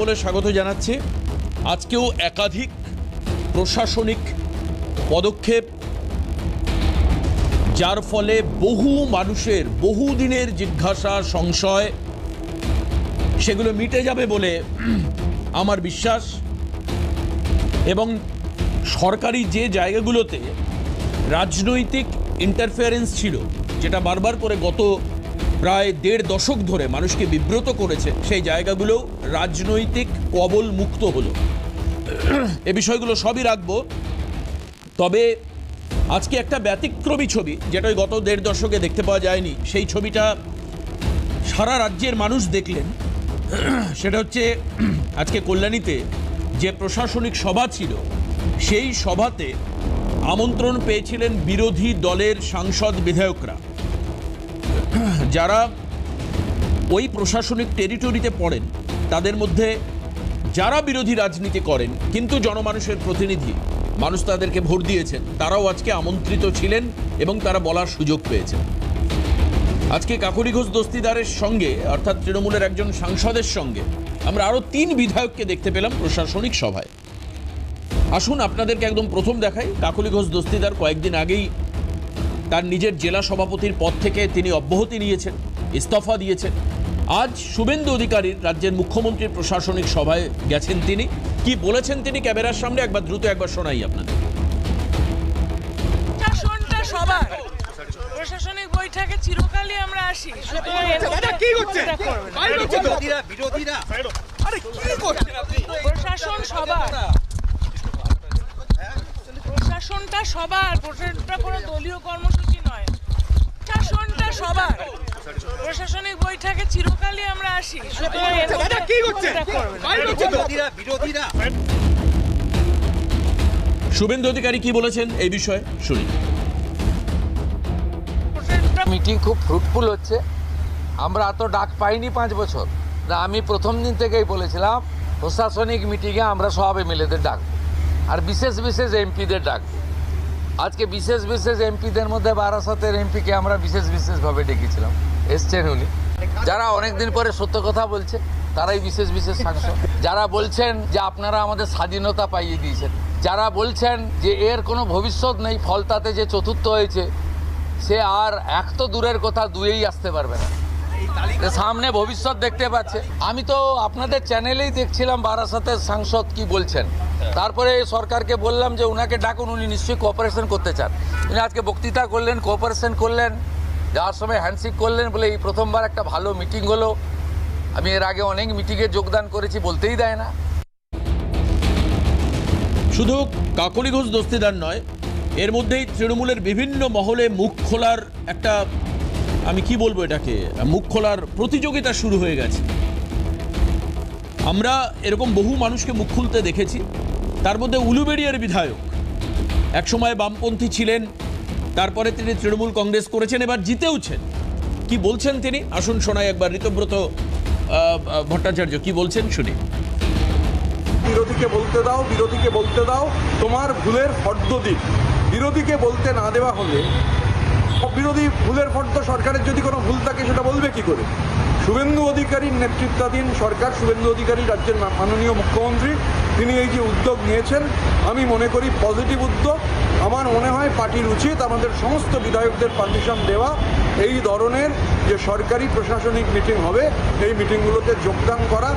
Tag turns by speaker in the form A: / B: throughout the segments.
A: বলে স্বাগত জানাচ্ছি। আজকেও একাধিক প্রশাসনিক পদক্ষেপ, যার ফলে বহু মানুষের বহুদিনের জিজ্ঞাসা সংশয় সেগুলো মিটে যাবে বলে আমার বিশ্বাস। এবং সরকারি যে জায়গাগুলোতে রাজনৈতিক ইন্টারফেয়ারেন্স ছিল, যেটা বারবার করে গত প্রায় ১.৫ দশক ধরে মানুষকে বিব্রত করেছে, সেই জায়গাগুলো রাজনৈতিক কবল মুক্ত হলো। এ বিষয়গুলো সবই রাখবো। তবে আজকে একটা ব্যতিক্রমী ছবি, যেটা গত ১.৫ দশকে দেখতে পাওয়া যায়নি, সেই ছবিটা সারা রাজ্যের মানুষ দেখলেন। সেটা হচ্ছে আজকে কল্যাণীতে যে প্রশাসনিক সভা ছিল, সেই সভাতে আমন্ত্রণ পেয়েছিলেন বিরোধী দলের সাংসদ বিধায়করা, যারা ওই প্রশাসনিক টেরিটরিতে পড়েন। তাদের মধ্যে যারা বিরোধী রাজনীতি করেন কিন্তু জনমানুষের প্রতিনিধি, মানুষ তাদেরকে ভোট দিয়েছেন, তারাও আজকে আমন্ত্রিত ছিলেন এবং তারা বলার সুযোগ পেয়েছেন। আজকে কাকলি ঘোষ দস্তিদারের সঙ্গে, অর্থাৎ তৃণমূলের একজন সাংসদের সঙ্গে, আমরা আরও ৩ বিধায়ককে দেখতে পেলাম প্রশাসনিক সভায়। আসুন আপনাদেরকে একদম প্রথম দেখাই। কাকলি ঘোষ দস্তিদার কয়েকদিন আগেই তার নিজের জেলা সভাপতির পদ থেকে তিনি অব্যাহতি নিয়েছেন, ইস্তফা দিয়েছেন। আজ শুভেন্দু অধিকারীর, রাজ্যের মুখ্যমন্ত্রীর প্রশাসনিক সভায় গেছেন তিনি। কি বলেছেন তিনি ক্যামেরার সামনে একবার দ্রুত একবার শোনাই আপনাদের।
B: প্রশাসনিক বৈঠকে চিরকালই আমরা আসি। প্রশাসনটা সবার, প্রশাসনটা কোনো দলীয় কর্মসূচি নয়, প্রশাসনটা সবার। প্রশাসনিক বৈঠকে চিরকালই আমরা আসি।
A: শুভেন্দু অধিকারী কি বলেছেন এই বিষয়ে শুনি।
C: মিটিং খুব ফ্রুটফুল হচ্ছে। আমরা এত ডাক পাইনি 5 বছর। আমি প্রথম দিন থেকেই বলেছিলাম প্রশাসনিক মিটিংয়ে আমরা সব এমএলএদের ডাকবো, আর বিশেষ বিশেষ এমপিদের ডাকবো। আজকে বিশেষ বিশেষ এমপিদের মধ্যে বারাসতের এমপিকে আমরা বিশেষ বিশেষভাবে ডেকেছিলাম, এসছেন উনি। যারা অনেক দিন পরে সত্য কথা বলছে তারাই বিশেষ বিশেষ সাংসদ। যারা বলছেন যে আপনারা আমাদের স্বাধীনতা পাইয়ে দিয়েছেন, যারা বলছেন যে এর কোনো ভবিষ্যৎ নেই, ফলতাতে যে চতুর্থ হয়েছে সে আর এক তো দূরের কথা, দুয়েই আসতে পারবে না, সামনে ভবিষ্যৎ দেখতে পাচ্ছে। আমি তো আপনাদের চ্যানেলেই দেখছিলাম বারাসতের সাংসদ কি বলছেন। তারপরে সরকারকে বললাম যে ওনাকে ডাকুন, উনি নিশ্চয়ই কোঅপারেশন করতে চান। উনি আজকে বক্তৃতা করলেন, কোঅপারেশন করলেন, যাওয়ার সময় হ্যান্ডশেক করলেন, বলে এই প্রথমবার একটা ভালো মিটিং হলো। আমি এর আগে অনেক মিটিংয়ে যোগদান করেছি, বলতেই দেয় না।
A: শুধু কাকলি ঘোষ দস্তিদার নয়, এর মধ্যেই তৃণমূলের বিভিন্ন মহলে মুখ খোলার একটা, আমি কি বলবো এটাকে, মুখ খোলার প্রতিযোগিতা শুরু হয়ে গেছে। আমরা এরকম বহু মানুষকে মুখ খুলতে দেখেছি। তার মধ্যে উলুবেড়িয়ার বিধায়ক একসময় বামপন্থী ছিলেন, তারপরে তিনি তৃণমূল কংগ্রেস করেছেন, এবার জিতেওছেন। কি বলছেন তিনি আসুন শোনাই একবার। ঋতব্রত ভট্টাচার্য কি বলছেন শুনি।
D: বিরোধীকে বলতে দাও, বিরোধীকে বলতে দাও, তোমার ভুলের ফর্দ দিক। বিরোধীকে বলতে না দেওয়া হলে বিরোধী ভুলের ফর্দ, সরকারের যদি কোনো ভুল থাকে সেটা বলবে কি করে? শুভেন্দু অধিকারীর নেতৃত্বাধীন সরকার, শুভেন্দু অধিকারী রাজ্যের মাননীয় মুখ্যমন্ত্রী, তিনি এই যে উদ্যোগ নিয়েছেন আমি মনে করি পজিটিভ উদ্যোগ। আমার মনে হয় পার্টির উচিত আমাদের সমস্ত বিধায়কদের পারমিশন দেওয়া, এই ধরনের যে সরকারি প্রশাসনিক মিটিং হবে এই মিটিংগুলোতে যোগদান করা।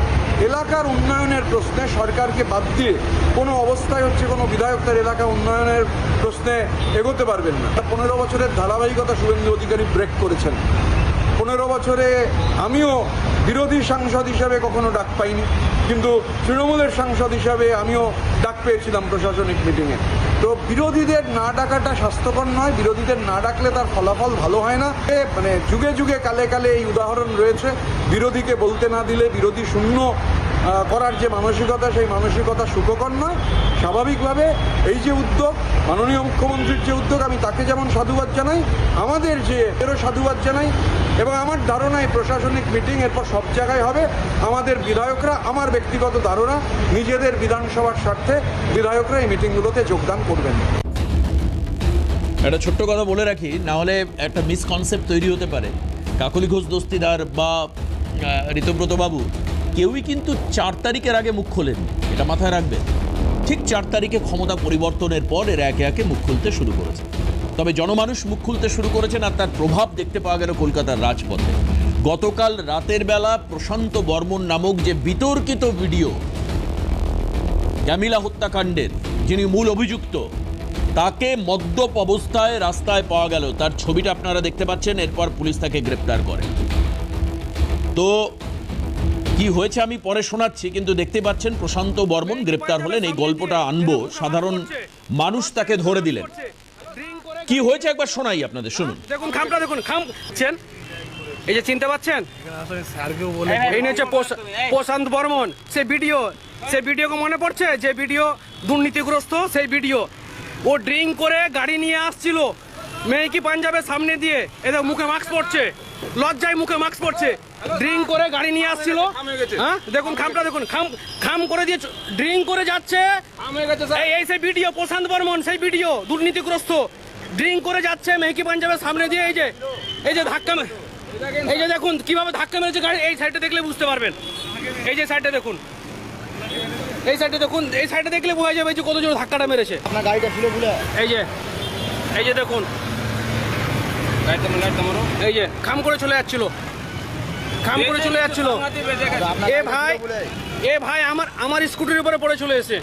D: এলাকার উন্নয়নের প্রশ্নে সরকারকে বাদ দিয়ে কোনো অবস্থায় হচ্ছে কোনো বিধায়ক তার এলাকা উন্নয়নের প্রশ্নে এগোতে পারবেন না। 15 বছরের ধারাবাহিকতা শুভেন্দু অধিকারী ব্রেক করেছেন। 15 বছরে আমিও বিরোধী সাংসদ হিসাবে কখনো ডাক পাইনি, কিন্তু তৃণমূলের সাংসদ হিসাবে আমিও ডাক পেয়েছিলাম প্রশাসনিক মিটিংয়ে। তো বিরোধীদের না ডাকাটা স্বাস্থ্যকর নয়, বিরোধীদের না ডাকলে তার ফলাফল ভালো হয় না। মানে যুগে যুগে কালে কালে এই উদাহরণ রয়েছে, বিরোধীকে বলতে না দিলে বিরোধী শূন্য করার যে মানসিকতা, সেই মানসিকতা সুখকর নয়। স্বাভাবিকভাবে এই যে উদ্যোগ, মাননীয় মুখ্যমন্ত্রীর যে উদ্যোগ, আমি তাকে যেমন সাধুবাদ জানাই, আমাদের যে এরও সাধুবাদ জানাই। এবং আমার ধারণায় প্রশাসনিক মিটিং এরপর সব জায়গায় হবে। আমাদের বিধায়করা, আমার ব্যক্তিগত ধারণা, নিজেদের বিধানসভার স্বার্থে বিধায়করা এই মিটিংগুলোতে যোগদান করবেন।
A: একটা ছোট্ট কথা বলে রাখি, না হলে একটা মিসকনসেপ্ট তৈরি হতে পারে। কাকলি ঘোষ দস্তিদার বা ঋতব্রত বাবু কেউই কিন্তু 4 তারিখের আগে মুখ খোলেন, এটা মাথায় রাখবেন। ঠিক 4 তারিখে ক্ষমতা পরিবর্তনের পর এরা একে একে মুখ খুলতে শুরু করেছে। তবে জনমানুষ মুখ খুলতে শুরু করেছেন আর তার প্রভাব দেখতে পাওয়া গেল কলকাতার রাজপথে। গতকাল রাতের বেলা প্রশান্ত বর্মন নামক যে বিতর্কিত ভিডিও ক্যামিলা হত্যাকাণ্ডের, যিনি মূল অভিযুক্ত, তাকে মদ্যপ অবস্থায় রাস্তায় পাওয়া গেল। তার ছবিটা আপনারা দেখতে পাচ্ছেন। এরপর পুলিশ তাকে গ্রেপ্তার করে। তো কি হয়েছে আমি পরে শোনাচ্ছি, কিন্তু দেখতে পাচ্ছেন প্রশান্ত বর্মন গ্রেপ্তার হলেন। এই গল্পটা আনবো, সাধারণ মানুষ তাকে ধরে দিলেন। কি হয়েছে একবার শোনাই আপনাদের, শুনুন।
E: দেখুন খামটা দেখুন, খামছেন, এই যে চিনতে পাচ্ছেন, এই হচ্ছে প্রশান্ত বর্মন। সেই ভিডিওকে মনে পড়ছে, যে ভিডিও দুর্নীতিগ্রস্ত, সেই ভিডিও। ও ড্রিঙ্ক করে গাড়ি নিয়ে আসছিল মেয়েকি পাঞ্জাবের সামনে দিয়ে, এদের মুখে মাস্ক পড়ছে, লজ্জায় মুখে মাস্ক পড়ছে, ড্রিঙ্ক করে গাড়ি নিয়ে আসছিল। হ্যাঁ দেখুন খামটা দেখুন, খাম করে দিয়ে ড্রিঙ্ক করে যাচ্ছে। এই সেই ভিডিও প্রশান্ত বর্মন, সেই ভিডিও দুর্নীতিগ্রস্ত, ড্রিঙ্ক করে যাচ্ছে মেহকি পাঞ্জাবের সামনে দিয়ে। এই যে ধাক্কা, এই যে দেখুন কিভাবে ধাক্কা মেরেছে গাড়ি। এই সাইডে দেখলে বুঝতে পারবেন, এই যে সাইডে দেখুন, এই সাইডে দেখুন, এই সাইডে দেখলে বোঝা যাবে যে কত জোর ধাক্কাটা মেরেছে। আপনার গাড়িটা ছিল বলে এই যে দেখুন, এই যে খাম করে চলে যাচ্ছিল, খাম করে চলে যাচ্ছিল। এ ভাই আমার স্কুটির উপরে পড়ে চলে এসে।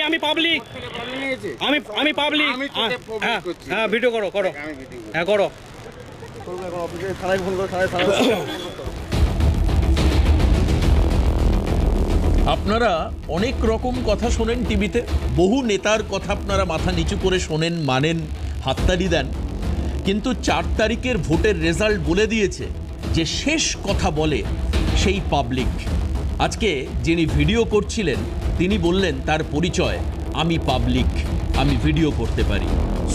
E: আমি পাবলিক, আমি পাবলিক। হ্যাঁ ভিডিও করো, হ্যাঁ করো।
A: আপনারা অনেক রকম কথা শোনেন টিভিতে, বহু নেতার কথা আপনারা মাথা নিচু করে শোনেন, মানেন, হাততালি দেন, কিন্তু 4 তারিখের ভোটের রেজাল্ট বলে দিয়েছে যে শেষ কথা বলে সেই পাবলিক। আজকে যিনি ভিডিও করছিলেন তিনি বললেন তার পরিচয়, আমি পাবলিক, আমি ভিডিও করতে পারি।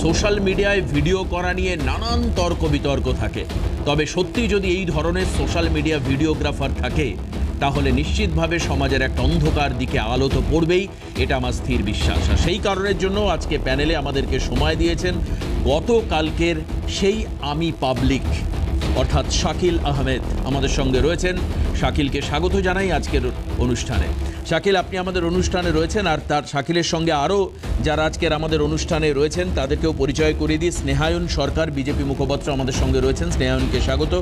A: সোশ্যাল মিডিয়ায় ভিডিও করা নিয়ে নানান তর্ক বিতর্ক থাকে, তবে সত্যি যদি এই ধরনের সোশ্যাল মিডিয়া ভিডিওগ্রাফার থাকে তাহলে নিশ্চিতভাবে সমাজের একটা অন্ধকার দিকে আলো তো পড়বেই, এটা আমার স্থির বিশ্বাস। আর সেই কারণের জন্য আজকে প্যানেলে আমাদেরকে সময় দিয়েছেন গতকালকের সেই আমি পাবলিক, অর্থাৎ শাকিল আহমেদ আমাদের সঙ্গে রয়েছেন। শাকিলকে স্বাগত জানাই আজকের অনুষ্ঠানে। শাকিল, আপনি আমাদের অনুষ্ঠানে রয়েছেন, আর তার শাকিলের সঙ্গে আরও যারা আজকের আমাদের অনুষ্ঠানে রয়েছেন তাদেরকেও পরিচয় করিয়ে দিই। স্নেহায়ন সরকার বিজেপি মুখপাত্র আমাদের সঙ্গে রয়েছেন, স্নেহায়নকে স্বাগত।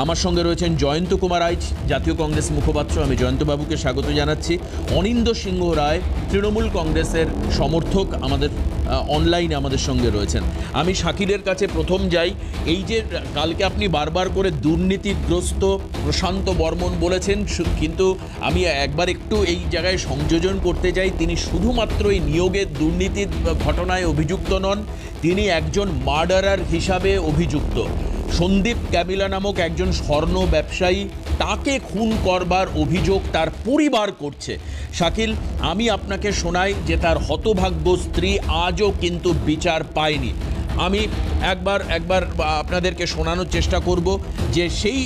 A: আমার সঙ্গে রয়েছেন জয়ন্ত কুমার আইচ, জাতীয় কংগ্রেস মুখপাত্র, আমি জয়ন্তবাবুকে স্বাগত জানাচ্ছি। অনিন্দ সিংহ রায়, তৃণমূল কংগ্রেসের সমর্থক, আমাদের অনলাইনে আমাদের সঙ্গে রয়েছেন। আমি শাকিলের কাছে প্রথম যাই। এই যে কালকে আপনি বারবার করে দুর্নীতিগ্রস্ত প্রশান্ত বর্মন বলেছেন, কিন্তু আমি একবার একটু এই জায়গায় সংযোজন করতে চাই, তিনি শুধুমাত্র এই নিয়োগের দুর্নীতির ঘটনায় অভিযুক্ত নন, তিনি একজন মার্ডারার হিসাবে অভিযুক্ত। সন্দীপ ক্যামিলা নামক একজন স্বর্ণ ব্যবসায়ী, তাকে খুন করবার অভিযোগ তার পরিবার করছে। শাকিল, আমি আপনাকে শোনাই যে তার হতভাগ্য স্ত্রী আজও কিন্তু বিচার পায়নি। আমি একবার আপনাদেরকে শোনানোর চেষ্টা করব যে সেই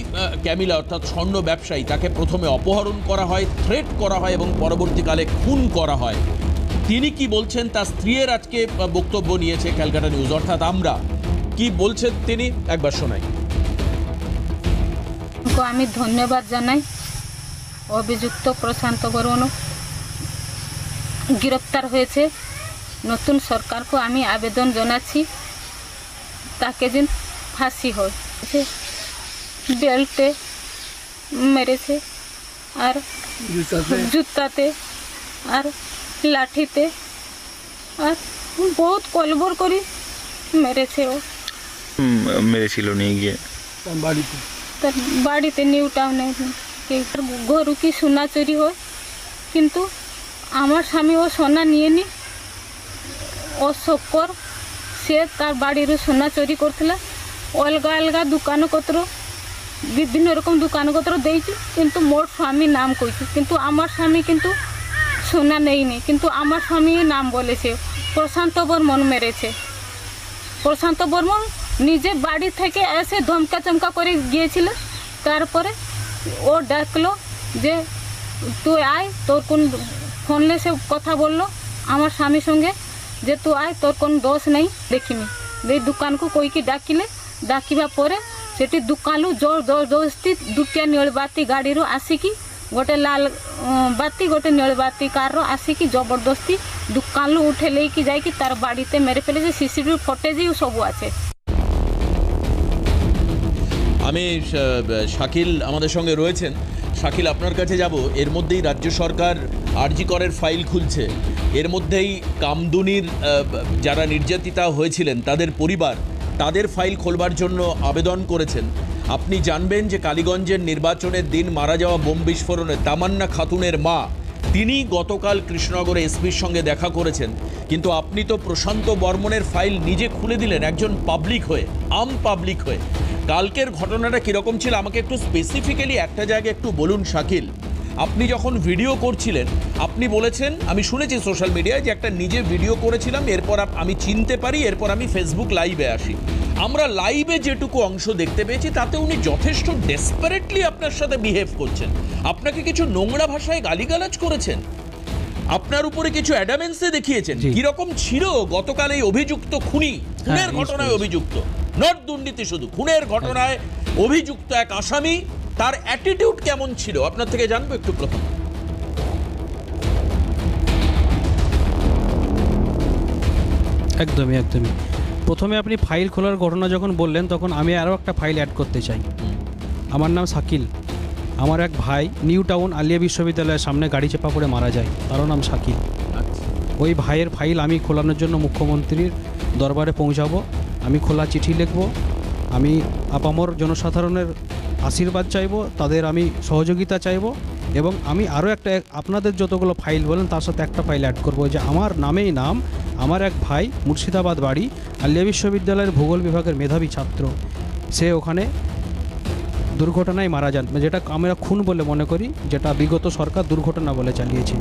A: ক্যামিলা অর্থাৎ স্বর্ণ ব্যবসায়ী, তাকে প্রথমে অপহরণ করা হয়, থ্রেট করা হয় এবং পরবর্তীকালে খুন করা হয়। তিনি কি বলছেন, তার স্ত্রীর আজকে বক্তব্য নিয়েছে ক্যালকাটা নিউজ, অর্থাৎ আমরা কি বলছেন তিনি একবার শোনাই।
F: আমি ধন্যবাদ জানাই অভিযুক্ত প্রশান্ত বর্মন গ্রেপ্তার হয়েছে। নতুন সরকারকে আমি আবেদন জানাচ্ছি তাকে যেন ফাঁসি হয়। বেল্টে মেরেছে, আর জুতাতে, আর লাঠিতে, আর বহুত কলবর করে মেরেছে। ও
G: মেরেছিল নিয়ে গিয়ে
F: তার বাড়িতে নিউ টাউনে গরু কি সোনা চুরি হয়, কিন্তু আমার স্বামী ও সোনা নিয়ে নি। ও শক্কর, সে তার বাড়ির সোনা চুরি করছিল। অলগা অলগা দোকানপত্র, বিভিন্ন রকম দোকানপত্র দিয়েছি, কিন্তু মোর স্বামী নাম কইছে, কিন্তু আমার স্বামী কিন্তু সোনা নেইনি, কিন্তু আমার স্বামী নাম বলেছে প্রশান্ত বর্মন মেরেছে। প্রশান্ত বর্মন নিজে বাড়ি থেকে এসে ধমকা চমকা করে গিয়েছিল। তারপরে ও ডাকলো যে তুই আয়, তোর কোন ফোনে সে কথা বললো আমার স্বামীর সঙ্গে যে তুই আয়, তোর কোন দোষ নেই দেখিমি। এই দোকানকে কইকি ডাকিলে, ডাকিবা পরে ସେଠି ଦୁକାନରୁ ଜବରଦସ୍ତି ଦୁଟିଆ ନୀଳବାତି ଗାଡ଼ିରୁ ଆସିକି ଗୋଟେ ଲାଲ ବାତି ଗୋଟେ ନୀଳବାତି କାର୍ର ଆସିକି ଜବରଦସ୍ତି ଦୁକାନରୁ ଉଠେ ନେଇକି ଯାଇକି ତାର ବାଡ଼ିতে মেরে ফেলেছে। সিসিটিভি ফুটেজও সবু আছে।
A: আমি শাকিল আমাদের সঙ্গে রয়েছেন। শাকিল, আপনার কাছে যাব। এর মধ্যেই রাজ্য সরকার আরজি করের ফাইল খুলছে, এর মধ্যেই কামদুনির যারা নির্যাতিতা হয়েছিলেন তাদের পরিবার তাদের ফাইল খোলবার জন্য আবেদন করেছেন। আপনি জানবেন যে কালীগঞ্জের নির্বাচনের দিন মারা যাওয়া বোম বিস্ফোরণে তামান্না খাতুনের মা তিনি গতকাল কৃষ্ণনগরে এসপির সঙ্গে দেখা করেছেন, কিন্তু আপনি তো প্রশান্ত বর্মনের ফাইল নিজে খুলে দিলেন একজন পাবলিক হয়ে, আম পাবলিক হয়ে। কালকের ঘটনাটা কীরকম ছিল আমাকে একটু স্পেসিফিক্যালি একটা জায়গায় একটু বলুন শাকিল। আপনি যখন ভিডিও করছিলেন আপনি বলেছেন, আমি শুনেছি সোশ্যাল মিডিয়ায়, যে একটা নিজে ভিডিও করেছিলাম, এরপর আমি চিনতে পারি, এরপর আমি ফেসবুক লাইভে আসি। আমরা লাইভে যেটুকু অংশ দেখতে পেয়েছি তাতে উনি যথেষ্ট ডেসপারেটলি আপনার সাথে বিহেভ করছেন, আপনাকে কিছু নোংরা ভাষায় গালিগালাজ করেছেন, আপনার উপরে কিছু অ্যাডামেন্সে দেখিয়েছেন। কিরকম ছিল গতকাল এই অভিযুক্ত খুনের ঘটনায় অভিযুক্ত, নট দুর্নীতি শুধু, খুনের ঘটনায় অভিযুক্ত এক আসামি, তার অ্যাটিটিউড কেমন ছিল আপনার থেকে জানবো একটু প্রথম।
E: একদমই একদমই প্রথমে আপনি ফাইল খোলার ঘটনা যখন বললেন তখন আমি আরও একটা ফাইল অ্যাড করতে চাই। আমার নাম শাকিল, আমার এক ভাই নিউ টাউন আলিয়া বিশ্ববিদ্যালয়ের সামনে গাড়ি চাপা পড়ে মারা যায়, তারও নাম শাকিল। ওই ভাইয়ের ফাইল আমি খোলানোর জন্য মুখ্যমন্ত্রীর দরবারে পৌঁছাবো, আমি খোলা চিঠি লিখব, আমি আপামর জনসাধারণের আশীর্বাদ চাইব, তাদের আমি সহযোগিতা চাইব, এবং আমি আরও একটা আপনাদের যতগুলো ফাইল বলেন তার সাথে একটা ফাইল অ্যাড করব যে আমার নামেই নাম, আমার এক ভাই মুর্শিদাবাদ বাড়ি, আলিয়া বিশ্ববিদ্যালয়ের ভূগোল বিভাগের মেধাবী ছাত্র, সে ওখানে দুর্ঘটনায় মারা যান, যেটা আমরা খুন বলে মনে করি, যেটা বিগত সরকার দুর্ঘটনা বলে চালিয়েছে।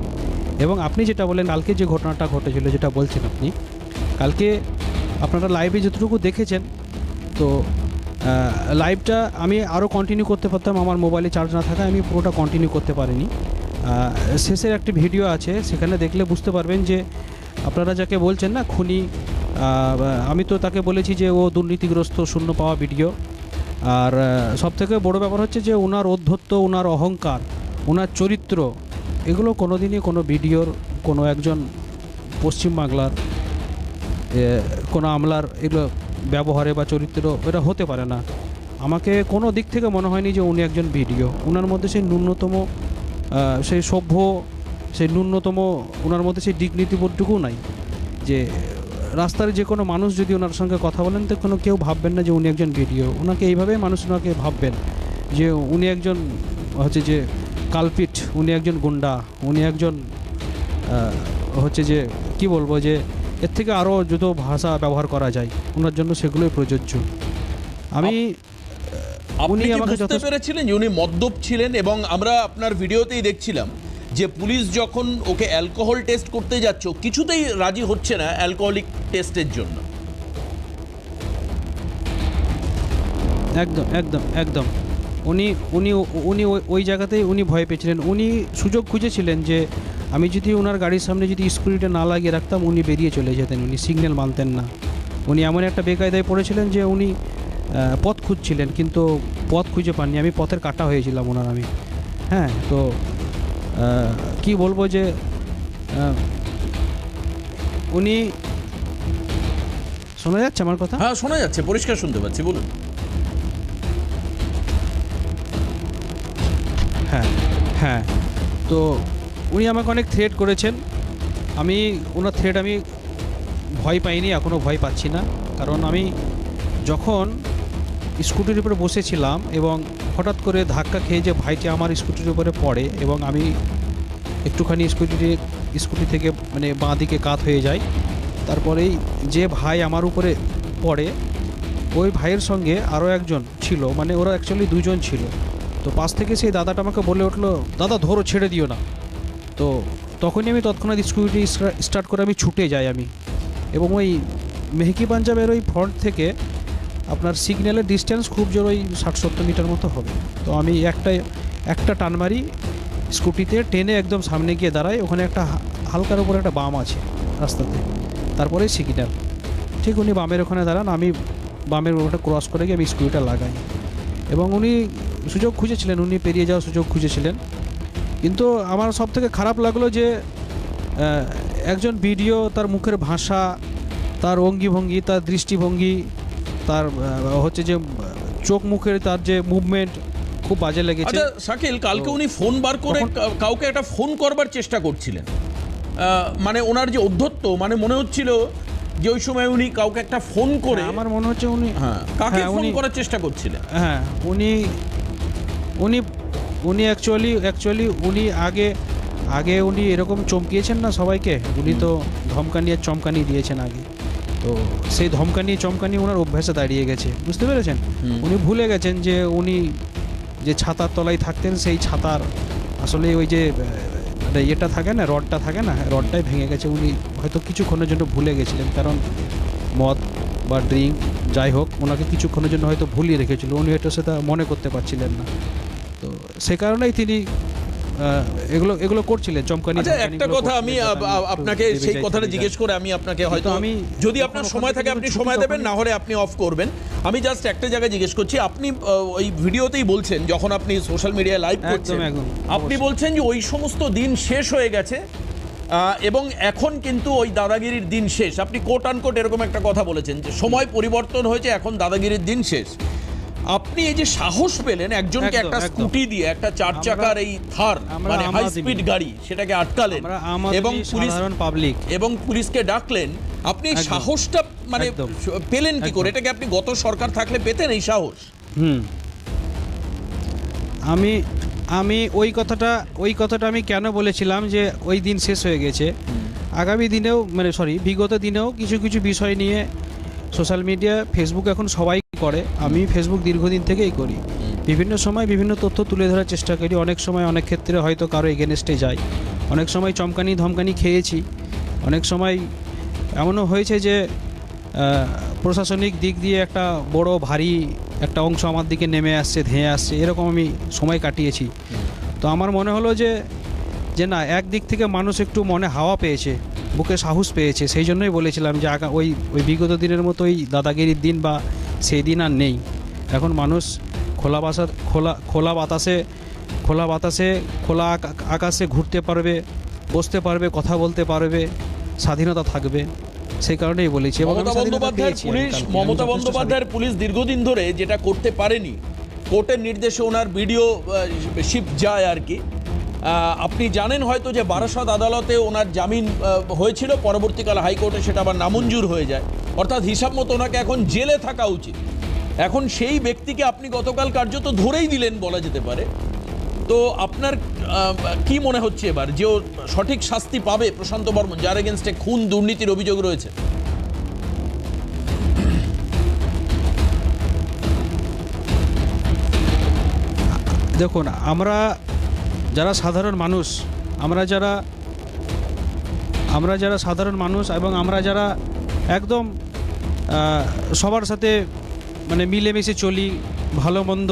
E: এবং আপনি যেটা বলেন কালকে যে ঘটনাটা ঘটেছিল যেটা বলছেন আপনি, কালকে আপনারা লাইভে যতটুকু দেখেছেন, তো লাইভটা আমি আরও কন্টিনিউ করতে পারতাম, আমার মোবাইলে চার্জ না থাকায় আমি পুরোটা কন্টিনিউ করতে পারিনি। শেষের একটি ভিডিও আছে, সেখানে দেখলে বুঝতে পারবেন যে আপনারা যাকে বলছেন না খুনি, আমি তো তাকে বলেছি যে ও দুর্নীতিগ্রস্ত, শূন্য পাওয়া ভিডিও। আর সবথেকে বড় ব্যাপার হচ্ছে যে ওনার অধ্যত্ব, ওনার অহংকার, ওনার চরিত্র, এগুলো কোনোদিনই কোনো ভিডিওর কোনো একজন পশ্চিমবাংলার কোনো আমলার এগুলো ব্যবহারে বা চরিত্র এটা হতে পারে না। আমাকে কোনো দিক থেকে মনে হয়নি যে উনি একজন ভিডিও। ওনার মধ্যে সেই ন্যূনতম সেই সভ্য, সেই ন্যূনতম ওনার মধ্যে সেই ডিগনিটিবোধটুকু নাই যে রাস্তার যে কোনো মানুষ যদি ওনার সঙ্গে কথা বলেন তো কোনো কেউ ভাববেন না যে উনি একজন ভিডিও। ওনাকে এইভাবেই মানুষ ওনাকে ভাববেন যে উনি একজন হচ্ছে যে কালপিট, উনি একজন গুন্ডা, উনি একজন হচ্ছে যে কি বলবো, যে এর থেকে আরও যত ভাষা ব্যবহার করা যায় ওনার জন্য সেগুলোই প্রযোজ্য।
A: আপনি আমাকে বুঝতে পেরেছিলেন যে উনি মদ্যপ ছিলেন, এবং আমরা আপনার ভিডিওতেই দেখছিলাম যে পুলিশ যখন ওকে অ্যালকোহল টেস্ট করতে যাচ্ছ কিছুতেই রাজি হচ্ছে না অ্যালকোহলিক টেস্টের জন্য।
E: একদম একদম একদম উনি উনি উনি ওই জায়গাতেই উনি ভয় পেয়েছিলেন। উনি সুযোগ খুঁজেছিলেন যে আমি যদি ওনার গাড়ির সামনে যদি স্কুটিটা না লাগিয়ে রাখতাম উনি বেরিয়ে চলে যেতেন, উনি সিগন্যাল মানতেন না। উনি এমন একটা বেকায়দায় পড়েছিলেন যে উনি পথ খুঁজছিলেন কিন্তু পথ খুঁজে পাননি। আমি পথের কাটা হয়েছিলাম ওনার আমি। হ্যাঁ, তো কি বলবো যে উনি, শোনা যাচ্ছে আমার কথা?
A: হ্যাঁ শোনা যাচ্ছে, পরিষ্কার শুনতে পাচ্ছি, বলুন।
E: হ্যাঁ হ্যাঁ, তো উনি আমাকে অনেক থ্রেট করেছেন। আমি ওনার থ্রেট আমি ভয় পাইনি, এখনও ভয় পাচ্ছি না। কারণ আমি যখন স্কুটির উপরে বসেছিলাম এবং হঠাৎ করে ধাক্কা খেয়ে যে ভাইটি আমার স্কুটির উপরে পড়ে এবং আমি একটুখানি স্কুটি থেকে মানে বাঁ দিকে কাত হয়ে যাই, তারপরেই যে ভাই আমার উপরে পড়ে ওই ভাইয়ের সঙ্গে আরও একজন ছিল, মানে ওরা অ্যাকচুয়ালি দুজন ছিল। তো পাশ থেকে সেই দাদাটা আমাকে বলে উঠলো, দাদা ধরো, ছেড়ে দিও না। তো তখনই আমি তৎক্ষণাৎ স্কুটি স্টার্ট করে আমি ছুটে যাই আমি, এবং ওই মেহকি পাঞ্জাবের ওই ফ্রন্ট থেকে আপনার সিগন্যালের ডিস্টেন্স খুব জোর ওই 60-70 মিটার মতো হবে। তো আমি একটা টান মারি স্কুটিতে, টেনে একদম সামনে গিয়ে দাঁড়াই। ওখানে একটা হালকার উপরে একটা বাম আছে রাস্তাতে, তারপরে সিগন্যাল। ঠিক উনি বামের ওখানে দাঁড়ান, আমি বামের ওটা ক্রস করে গিয়ে আমি স্কুটিটা লাগাই।
H: এবং উনি সুযোগ খুঁজেছিলেন, উনি পেরিয়ে যাওয়ার সুযোগ খুঁজেছিলেন। কিন্তু আমার সব থেকে খারাপ লাগলো যে একজন ভিডিও, তার মুখের ভাষা, তার অঙ্গিভঙ্গি, তার দৃষ্টিভঙ্গি, তার হচ্ছে যে চোখ মুখের তার যে মুভমেন্ট খুব বাজে লেগেছে।
A: আচ্ছা শাকিল, কালকে উনি ফোন বার করে কাউকে একটা ফোন করবার চেষ্টা করছিলেন, মানে ওনার যে অধ্যত্ত, মানে মনে হচ্ছিল যে ওই সময় উনি কাউকে একটা ফোন করে,
H: আমার মনে হচ্ছে উনি
A: কাকে ফোন করার চেষ্টা করছিলেন।
H: হ্যাঁ, উনি অ্যাকচুয়ালি উনি আগে উনি এরকম চমকিয়েছেন না সবাইকে, উনি তো ধমকানি আর চমকানি দিয়েছেন আগে, তো সেই ধমকানি চমকানি ওনার অভ্যাসে দাঁড়িয়ে গেছে, বুঝতে পেরেছেন? উনি ভুলে গেছেন যে উনি যে ছাতার তলায় থাকতেন, সেই ছাতার আসলে ওই যে ইয়েটা থাকে না, রডটা থাকে না, রডটাই ভেঙে গেছে। উনি হয়তো কিছুক্ষণের জন্য ভুলে গেছিলেন, কারণ মদ বা ড্রিঙ্ক যাই হোক ওনাকে কিছুক্ষণের জন্য হয়তো ভুলিয়ে রেখেছিল, উনি হয়তো সেটা মনে করতে পারছিলেন না, তো সে কারণেই তিনি এগুলো করছিলেন, চমকানি।
A: আচ্ছা একটা কথা আমি আপনাকে সেই কথাটা জিজ্ঞেস করে আমি আপনাকে হয়তো, আমি যদি আপনার সময় থাকে আপনি সময় দেবেন, না হলে আপনি অফ করবেন। আমি জাস্ট একটা জায়গায় জিজ্ঞেস করছি, আপনি ওই ভিডিওতেই বলছেন, যখন আপনি সোশ্যাল মিডিয়ায় লাইভ করছেন, আপনি বলছেন যে ওই সমস্ত দিন শেষ হয়ে গেছে এবং এখন কিন্তু ওই দাদাগিরির দিন শেষ। আপনি কোট আনকোট এরকম একটা কথা বলেছেন যে সময় পরিবর্তন হয়েছে, এখন দাদাগিরির দিন শেষ। আপনি এই যে সাহস পেলেন একজনকে একটা স্কুটি দিয়ে, একটা 4 চাকার এই থার মানে হাই স্পিড গাড়ি, সেটাকে আটকালেন এবং পুলিশকে ডাকলেন, আপনি সাহসটা মানে পেলেন কি করে? এটাকে আপনি গত সরকার থাকলে পেতেন এই সাহস?
H: আমি ওই কথাটা আমি কেন বলেছিলাম যে ওই দিন শেষ হয়ে গেছে, আগামী দিনেও বিগত দিনেও কিছু কিছু বিষয় নিয়ে সোশ্যাল মিডিয়া, ফেসবুক এখন সবাই করে, আমি ফেসবুক দীর্ঘদিন থেকেই করি, বিভিন্ন সময় বিভিন্ন তথ্য তুলে ধরার চেষ্টা করি, অনেক সময় অনেক ক্ষেত্রে হয়তো কারো এগেনস্টে যাই, অনেক সময় চমকানি ধমকানি খেয়েছি, অনেক সময় এমনও হয়েছে যে প্রশাসনিক দিক দিয়ে একটা বড় ভারী একটা অংশ আমার দিকে নেমে আসছে, ধেয়ে আসছে, এরকম আমি সময় কাটিয়েছি। তো আমার মনে হলো যে না, একদিক থেকে মানুষ একটু মনে হাওয়া পেয়েছে, বুকে সাহস পেয়েছে, সেই জন্যই বলেছিলাম যে ওই বিগত দিনের মতো ওই দাদাগিরির দিন বা সেই দিন আর নেই। এখন মানুষ খোলা বাতাসে খোলা আকাশে ঘুরতে পারবে, বসতে পারবে, কথা বলতে পারবে, স্বাধীনতা থাকবে, সেই কারণেই বলেছি।
A: মমতা বন্দ্যোপাধ্যায়ের পুলিশ দীর্ঘদিন ধরে যেটা করতে পারেনি, কোর্টের নির্দেশে ওনার ভিডিও শিফট যায় আর কি। আপনি জানেন হয়তো যে বারাসত আদালতে ওনার জামিন হয়েছিল, পরবর্তীকালে হাইকোর্টে সেটা আবার নামঞ্জুর হয়ে যায়, অর্থাৎ হিসাব মতো ওনাকে এখন জেলে থাকা উচিত। এখন সেই ব্যক্তিকে আপনি গতকাল কার্যত ধরেই দিলেন বলা যেতে পারে। তো আপনার কি মনে হচ্ছে এবার যে ও সঠিক শাস্তি পাবে প্রশান্ত বর্মন, যার এগেনস্টে খুন দুর্নীতির অভিযোগ রয়েছে?
H: দেখুন, আমরা যারা সাধারণ মানুষ, আমরা যারা সাধারণ মানুষ এবং আমরা যারা একদম সবার সাথে মানে মিলেমিশে চলি, ভালো মন্দ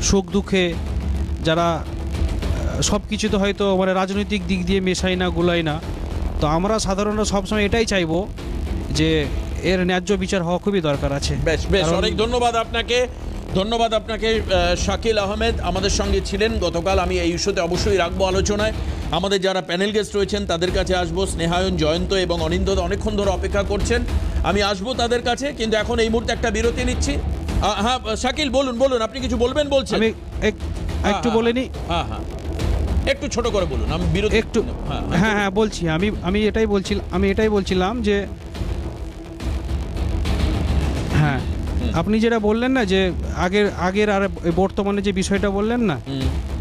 H: সুখ দুঃখে, যারা সব কিছুতে হয়তো মানে রাজনৈতিক দিক দিয়ে মেশাই না, গুলাই না, তো আমরা সাধারণত সবসময় এটাই চাইবো যে এর ন্যায্য বিচার হওয়া খুবই দরকার আছে।
A: বেশ অনেক ধন্যবাদ আপনাকে শাকিল আহমেদ আমাদের সঙ্গে ছিলেন গতকাল। আমি এই ইস্যুতে অবশ্যই রাখবো আলোচনায়। আমাদের যারা প্যানেল গেস্ট রয়েছেন তাদের কাছে আসবো, স্নেহায়ন, জয়ন্ত এবং অনিন্দদ অনেকক্ষণ ধরে অপেক্ষা করছেন, আমি আসবো তাদের কাছে, কিন্তু এখন এই মুহূর্তে একটা বিরতি নিচ্ছি। হ্যাঁ শাকিল, বলুন আপনি কিছু বলবেন বলছেন?
H: আমি একটু বলে নি।
A: হ্যাঁ একটু ছোট করে বলুন, আমি বিরতি
H: একটু। হ্যাঁ বলছি, আমি এটাই বলছিলাম যে হ্যাঁ, আপনি যেটা বললেন না যে আগের আর বর্তমানে যে বিষয়টা বললেন না,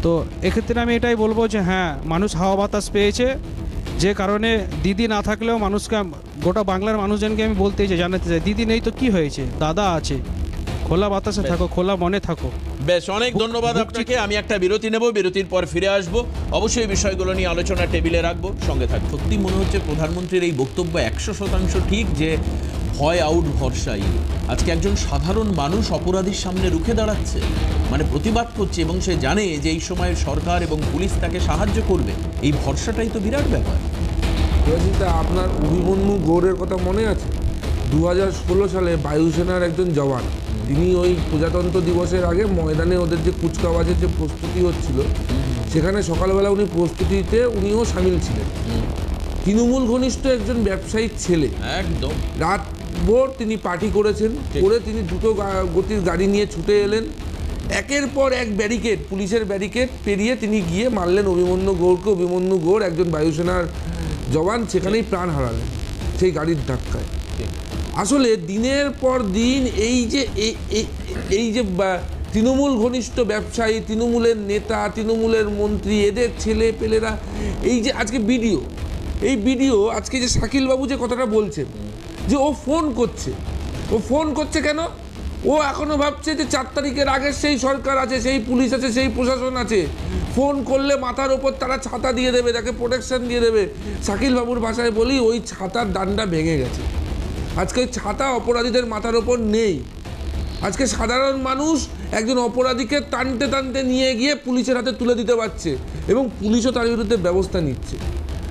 H: তো এক্ষেত্রে আমি এটাই বলবো যে হ্যাঁ, মানুষ হাওয়া বাতাস পেয়েছে, যে কারণে দিদি না থাকলেও মানুষকে, গোটা বাংলার মানুষজনকে আমি জানাতে চাই, দিদি নেই তো কি হয়েছে, দাদা আছে, খোলা বাতাসে থাকো, খোলা মনে থাকো।
A: বেশ, অনেক ধন্যবাদ আপনাকে। আমি একটা বিরতি নেব, বিরতির পর ফিরে আসব, অবশ্যই বিষয়গুলো নিয়ে আলোচনা টেবিলে রাখবো, সঙ্গে থাকবো। সত্যি মনে হচ্ছে প্রধানমন্ত্রীর এই বক্তব্য 100% ঠিক, যে ভয় আউট ভরসাই। আজকে একজন সাধারণ মানুষ অপরাধীর সামনে রুখে দাঁড়াচ্ছে, মানে প্রতিবাদ করছে, এবং সে জানে যে এই সময় সরকার এবং পুলিশ তাকে সাহায্য করবে, এই ভরসাটাই তো বিরাট ব্যাপার।
I: আপনার অভিমন্যু গৌড়ের কথা মনে আছে? 2016 সালে বায়ুসেনার একজন জওয়ান তিনি ওই প্রজাতন্ত্র দিবসের আগে ময়দানে ওদের যে কুচকাওয়াজের যে প্রস্তুতি হচ্ছিল সেখানে সকালবেলা উনি প্রস্তুতিতে উনিও সামিল ছিলেন। তৃণমূল ঘনিষ্ঠ একজন ব্যবসায়ীর ছেলে,
A: একদম
I: রাত ভোর তিনি পার্টি করেছেন, করে তিনি দ্রুত গতির গাড়ি নিয়ে ছুটে এলেন, একের পর এক ব্যারিকেড, পুলিশের ব্যারিকেড পেরিয়ে তিনি গিয়ে মারলেন অভিমন্যু গৌড়কে। অভিমন্যু গৌড় একজন বায়ুসেনার জওয়ান, সেখানেই প্রাণ হারালেন সেই গাড়ির ধাক্কায়। আসলে দিনের পর দিন এই যে তৃণমূল ঘনিষ্ঠ ব্যবসায়ী, তৃণমূলের নেতা, তৃণমূলের মন্ত্রী, এদের ছেলে পেলেরা, এই যে আজকে ভিডিও আজকে যে শাকিল বাবু যে কথাটা বলছেন যে ও ফোন করছে কেন? ও এখনো ভাবছে যে 4 তারিখের আগের সেই সরকার আছে, সেই পুলিশ আছে, সেই প্রশাসন আছে, ফোন করলে মাথার ওপর তারা ছাতা দিয়ে দেবে, তাকে প্রোটেকশন দিয়ে দেবে। শাকিল বাবুর ভাষায় বলি, ওই ছাতার ডান্ডা ভেঙে গেছে। আজকে ছাতা অপরাধীদের মাথার ওপর নেই। আজকে সাধারণ মানুষ একজন অপরাধীকে টানতে টানতে নিয়ে গিয়ে পুলিশের হাতে তুলে দিতে পারছে এবং পুলিশও তার বিরুদ্ধে ব্যবস্থা নিচ্ছে।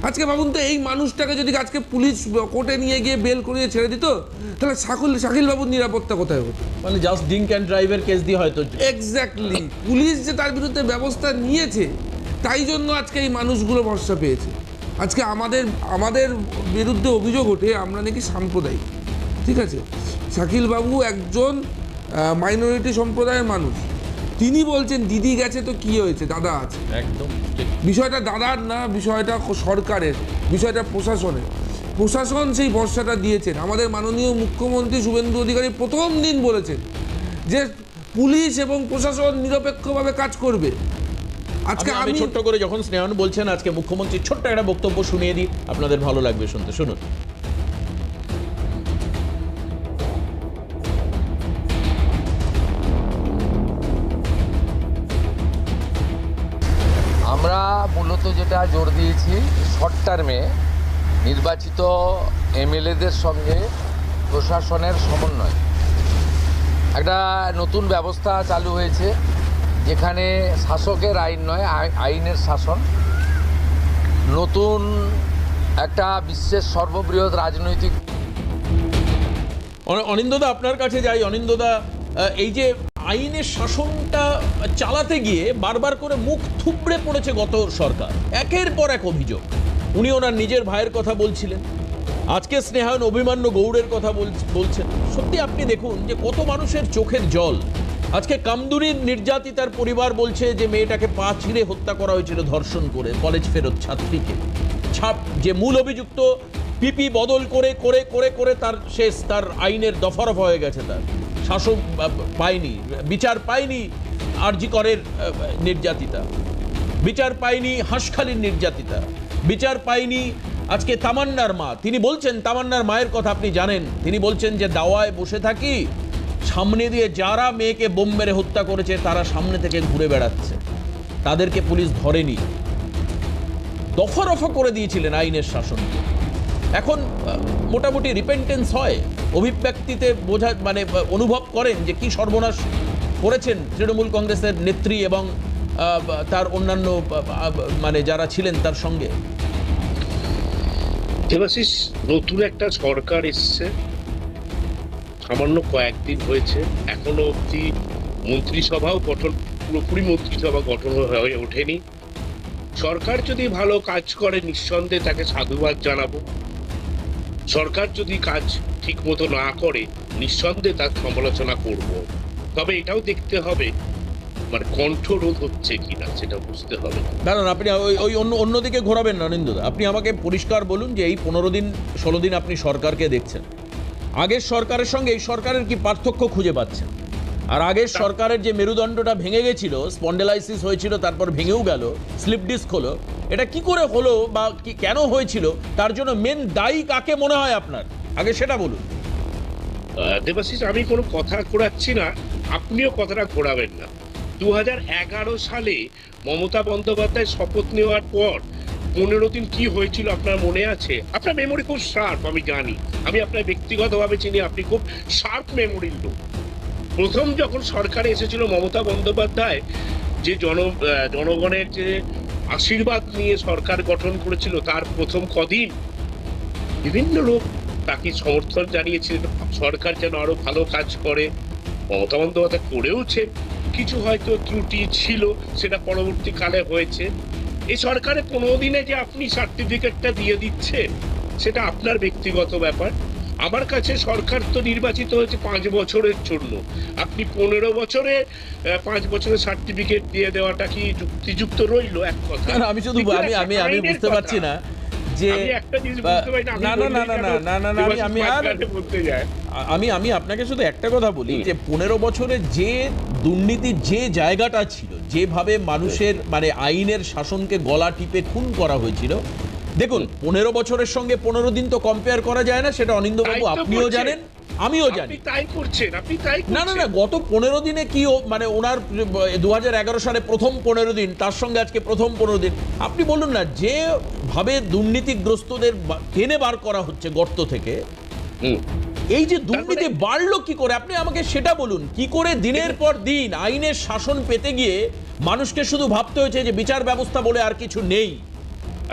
I: আজকে ভাবুন তো, এই মানুষটাকে যদি আজকে পুলিশ কোর্টে নিয়ে গিয়ে বেল করিয়ে ছেড়ে দিত, তাহলে শাকিল বাবুর নিরাপত্তা কোথায় হতো?
A: মানে জাস্ট ড্রিঙ্ক অ্যান্ড ড্রাইভের কেস দিয়ে হয়তো।
I: এক্স্যাক্টলি, পুলিশ যে তার বিরুদ্ধে ব্যবস্থা নিয়েছে, তাই জন্য আজকে এই মানুষগুলো ভরসা পেয়েছে। আজকে আমাদের বিরুদ্ধে অভিযোগ ওঠে আমরা নাকি সাম্প্রদায়িক। ঠিক আছে, শাকিল বাবু একজন মাইনরিটি সম্প্রদায়ের মানুষ, তিনি বলছেন দিদি গেছে তো কি হয়েছে, দাদা আছে।
A: একদম
I: বিষয়টা দাদার না, বিষয়টা সরকারের, বিষয়টা প্রশাসনের। প্রশাসন সেই ভরসাটা দিয়েছেন। আমাদের মাননীয় মুখ্যমন্ত্রী শুভেন্দু অধিকারী প্রথম দিন বলেছেন যে পুলিশ এবং প্রশাসন নিরপেক্ষভাবে কাজ করবে।
A: আজকে আমি ছোট্ট করে যখন স্নেহান বলছেন, আজকে মুখ্যমন্ত্রীর ছোট্ট একটা বক্তব্য শুনিয়ে দিই, আপনাদের ভালো লাগবে শুনতে, শুনুন।
C: আমরা মূলত যেটা জোর দিয়েছি, শর্ট টার্মে নির্বাচিত এমএলএদের সঙ্গে প্রশাসনের সমন্বয়। একটা নতুন ব্যবস্থা চালু হয়েছে, যেখানে শাসকের আইন নয়, আইনের শাসন। নতুন একটা বিশ্বের সর্ববৃহৎ রাজনৈতিক।
A: অনিন্দদা, আপনার কাছে যাই। অনিন্দদা, এই যে আইনের শাসনটা চালাতে গিয়ে বারবার করে মুখ থুবড়ে পড়েছে গত সরকার, একের পর এক অভিযোগ। উনি ওনার নিজের ভাইয়ের কথা বলছিলেন, আজকে স্নেহায়ন অভিমন্যু গৌড়ের কথা বলছেন। সত্যি আপনি দেখুন যে কত মানুষের চোখের জল। আজকে কামদুনির নির্যাতিতার পরিবার বলছে যে মেয়েটাকে পা ছিঁড়ে হত্যা করা হয়েছিল ধর্ষণ করে, কলেজ ফেরত ছাত্রীকে। যে মূল অভিযুক্ত পিপি বদল করে করে করে করে তার আইনের দফারফা হয়ে গেছে, তার শাসন পায়নি, বিচার পায়নি। আরজি করের নির্যাতিতা বিচার পায়নি, হাঁসখালির নির্যাতিতা বিচার পায়নি। আজকে তামান্নার মা, তিনি বলছেন, তামান্নার মায়ের কথা আপনি জানেন, তিনি বলছেন যে দাওয়ায় বসে থাকি, সামনে দিয়ে যারা মেয়েকে বোম মেরে হত্যা করেছে তারা সামনে থেকে ঘুরে বেড়াচ্ছে, তাদেরকে পুলিশ ধরেনি। দফারফা করে দিয়েছিলেন আইনের শাসনকে। এখন মোটামুটি রিপেন্টেন্স হয়, অভিব্যক্তিতে বোঝা মানে অনুভব করেন যে কি সর্বনাশ করেছেন তৃণমূল কংগ্রেসের নেত্রী এবং তার অন্যান্য মানে যারা ছিলেন তার সঙ্গে।
J: দেবাশিস, নতুন একটা সরকার এসছে, সামান্য কয়েকদিন হয়েছে, এখনো অবধি মন্ত্রিসভাও গঠন, পুরোপুরি মন্ত্রিসভা গঠন হয়ে ওঠেনি। সরকার যদি ভালো কাজ করে নিঃসন্দেহে তাকে সাধুবাদ জানাবো। সরকার যদি কাজ ঠিক মতো না করে নিঃসন্দেহে তার সমালোচনা করব। তবে এটাও দেখতে হবে মানে কণ্ঠরোধ হচ্ছে কিনা, সেটা বুঝতে হবে।
A: দাঁড়ান, আপনি ওই অন্যদিকে ঘোরাবেন না অনিন্দদা। আপনি আমাকে পরিষ্কার বলুন যে এই 15 দিন 16 দিন আপনি সরকারকে দেখছেন, আগের সরকারের সঙ্গে এই সরকারের কি পার্থক্য খুঁজে পাচ্ছেন? আর আগের সরকারের যে মেরুদণ্ডটা ভেঙে গেছিল, স্পন্ডেলাইসিস হয়েছিল, তারপর ভেঙেও গেল, স্লিপ ডিস্ক হলো, এটা কি করে হলো বা কি কেন হয়েছিল, তার জন্য মেন দায়ী কাকে মনে হয় আপনার? আগে সেটা বলুন।
J: দেবাশিস, আমি কোনো কথা ঘোরাচ্ছি না, আপনিও কথাটা ঘোরাবেন না। 2011 সালে মমতা বন্দ্যোপাধ্যায় শপথ নেওয়ার পর 15 দিন কি হয়েছিল আপনার মনে আছে? আপনার মেমোরি খুব শার্প, আমি জানি, আমি আপনার ব্যক্তিগতভাবে চিনি, আপনি খুব শার্প মেমোরির লোক। প্রথম যখন সরকারে এসেছিল মমতা বন্দ্যোপাধ্যায়, যে জনগণের যে আশীর্বাদ নিয়ে সরকার গঠন করেছিল, তার প্রথম কদিন বিভিন্ন লোক তাকে সমর্থন জানিয়েছিলেন, সরকার যেন আরো ভালো কাজ করে। মমতা বন্দ্যোপাধ্যায় করেওছে, কিছু হয়তো ত্রুটি ছিল, সেটা পরবর্তীকালে হয়েছে। এই সরকারে 15 দিনে যে আপনি সার্টিফিকেটটা দিয়ে দিচ্ছেন সেটা আপনার ব্যক্তিগত ব্যাপার। আমার কাছে সরকার তো নির্বাচিত হয়েছে 5 বছরের জন্য, আপনি 15 বছরে 5 বছরের সার্টিফিকেট দিয়ে দেওয়াটা কি যুক্তিযুক্ত রইল? এক কথা
A: আমি শুধু আমি বুঝতে পারছি না যে আমি আপনাকে শুধু একটা কথা বলি যে 15 বছরে যে দুর্নীতির যে জায়গাটা ছিল, যেভাবে মানুষের মানে আইনের শাসনকে গলা টিপে খুন করা হয়েছিল, দেখুন 15 বছরের সঙ্গে 15 দিন তো কম্পেয়ার করা যায় না, সেটা অনিন্দ্যবাবু আপনিও জানেন, আমিও জানি। না না না, গত 15 দিনে কি মানে ওনার 2011 সালে প্রথম 15 দিন, তার সঙ্গে আজকে প্রথম 15 দিন, আপনি বলুন না যেভাবে দুর্নীতিগ্রস্তদের টেনে বার করা হচ্ছে গর্ত থেকে, এই যে দুর্নীতি বাড়লো কি করে, আপনি আমাকে সেটা বলুন। কি করে দিনের পর দিন আইনের শাসন পেতে গিয়ে মানুষকে শুধু ভাবতে হয়েছে যে বিচার ব্যবস্থা বলে আর কিছু নেই।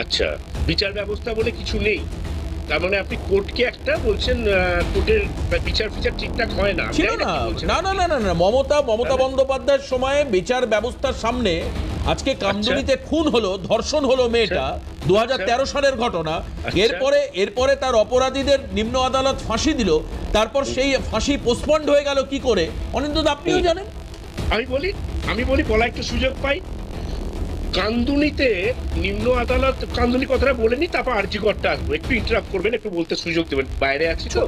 J: আচ্ছা, বিচার ব্যবস্থা বলে কিছু নেই, তার মানে আপনি কোর্টকে একটা বলছেন, কোর্টের বিচার ঠিকঠাক হয় না?
A: ছিল না, না না না না, মমতা বন্দ্যোপাধ্যায়ের সময়ে বিচার ব্যবস্থার সামনে আজকে কামদুনিতে খুন হলো, ধর্ষণ হলো মেয়েটা, 2013 সালের ঘটনা। এরপরে তার অপরাধীদের নিম্ন আদালত ফাঁসি দিল, তারপর সেই ফাঁসি পোস্টপন্ড হয়ে গেল কি করে, অনিন্দ্য আপনিও জানেন।
J: আমি বলি বলা একটু সুযোগ পাই। কান্দুনিতে নিম্ন আদালত, কান্দুনি কথাটা বলেনি, তারপর আরজিকরটা আসবো, একটু ইন্টারাপ্ট করবেন, একটু বলতে সুযোগ দেবেন, বাইরে আছি তো।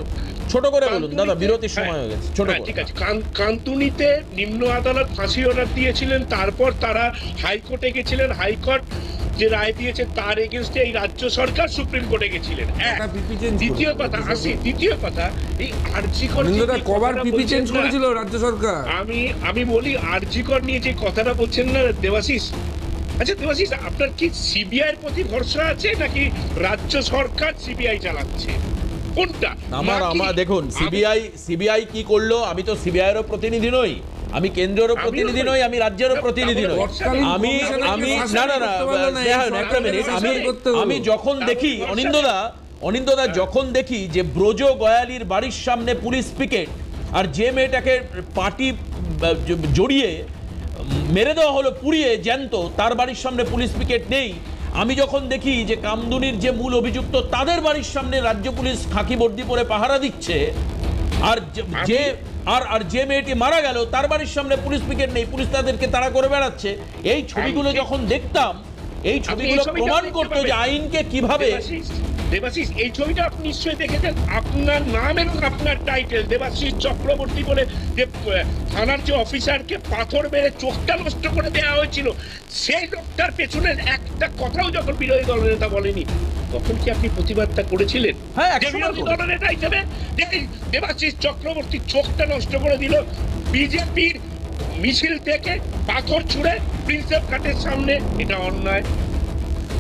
A: ছোট করে বলুন দাদা, বিরতির সময় হয়ে গেছে, ছোট করে।
J: ঠিক আছে। কান্দুনিতে নিম্ন আদালত ফাঁসি অর্ডার দিয়েছিলেন, তারপর তারা হাইকোর্টে গেছিলেন, হাইকোর্ট যে রায় দিয়েছে তার এগেইনস্টে এই রাজ্য সরকার সুপ্রিম কোর্টে গেছিলেন। দ্বিতীয় কথা, এই আরজিকর
I: কবার পিপি চেঞ্জ করেছিল রাজ্য সরকার?
J: আমি বলি আরজিকর নিয়ে যে কথাটা বলছেন না দেবাশিস, আচ্ছা দেবাশিস, আপনার কি সিবিআই এর প্রতি ভরসা আছে নাকি রাজ্য সরকার সিবিআই চালাচ্ছে, কোনটা?
A: আমার দেখুন, সিবিআই কি করলো, আমি তো সিবিআই এরও প্রতিনিধি নই, আমি কেন্দ্রেরও প্রতিনিধি নই, আমি রাজ্যেরও প্রতিনিধি নই। আমি না না না একটা মিনিট, আমি যখন দেখি অনিন্দ্যদা যখন দেখি যে ব্রজ গয়ালির বাড়ির সামনে পুলিশ পিকেট, আর যে মেয়েটাকে পার্টি জড়িয়ে মেরে দেওয়া হলো পুড়িয়ে জ্যান্ত, তার বাড়ির সামনে পুলিশ পিকেট নেই। আমি যখন দেখি যে কামদুনির যে মূল অভিযুক্ত তাদের বাড়ির সামনে রাজ্য পুলিশ খাকি বর্দি পরে পাহারা দিচ্ছে, আর যে মেয়েটি মারা গেল তার বাড়ির সামনে পুলিশ পিকেট নেই, পুলিশ তাদেরকে তাড়া করে বেড়াচ্ছে, এই ছবিগুলো যখন দেখতাম, এই ছবিগুলো প্রমাণ করতো যে আইনকে কিভাবে।
J: দেবাশিস, এই ছবিটা আপনি নিশ্চয়ই দেখেছেন, আপনার নাম এবং আপনার টাইটেল দেবাশিস চক্রবর্তী বলে, যে থানার যে অফিসারকে পাথর মেরে চোখটা নষ্ট করে দেওয়া হয়েছিল, সেই লোকটার পেছনে একটা কথাও যখন বিরোধী দলের নেতা বলেনি, তখন কি আপনি প্রতিবাদটা করেছিলেন?
A: হ্যাঁ,
J: বিরোধী দলের নেতা হিসেবে দেবাশিস চক্রবর্তী চোখটা নষ্ট করে দিল, বিজেপির মিছিল থেকে পাথর ছুঁড়ে প্রিন্সেপ ঘাটের সামনে, এটা অন্যায়।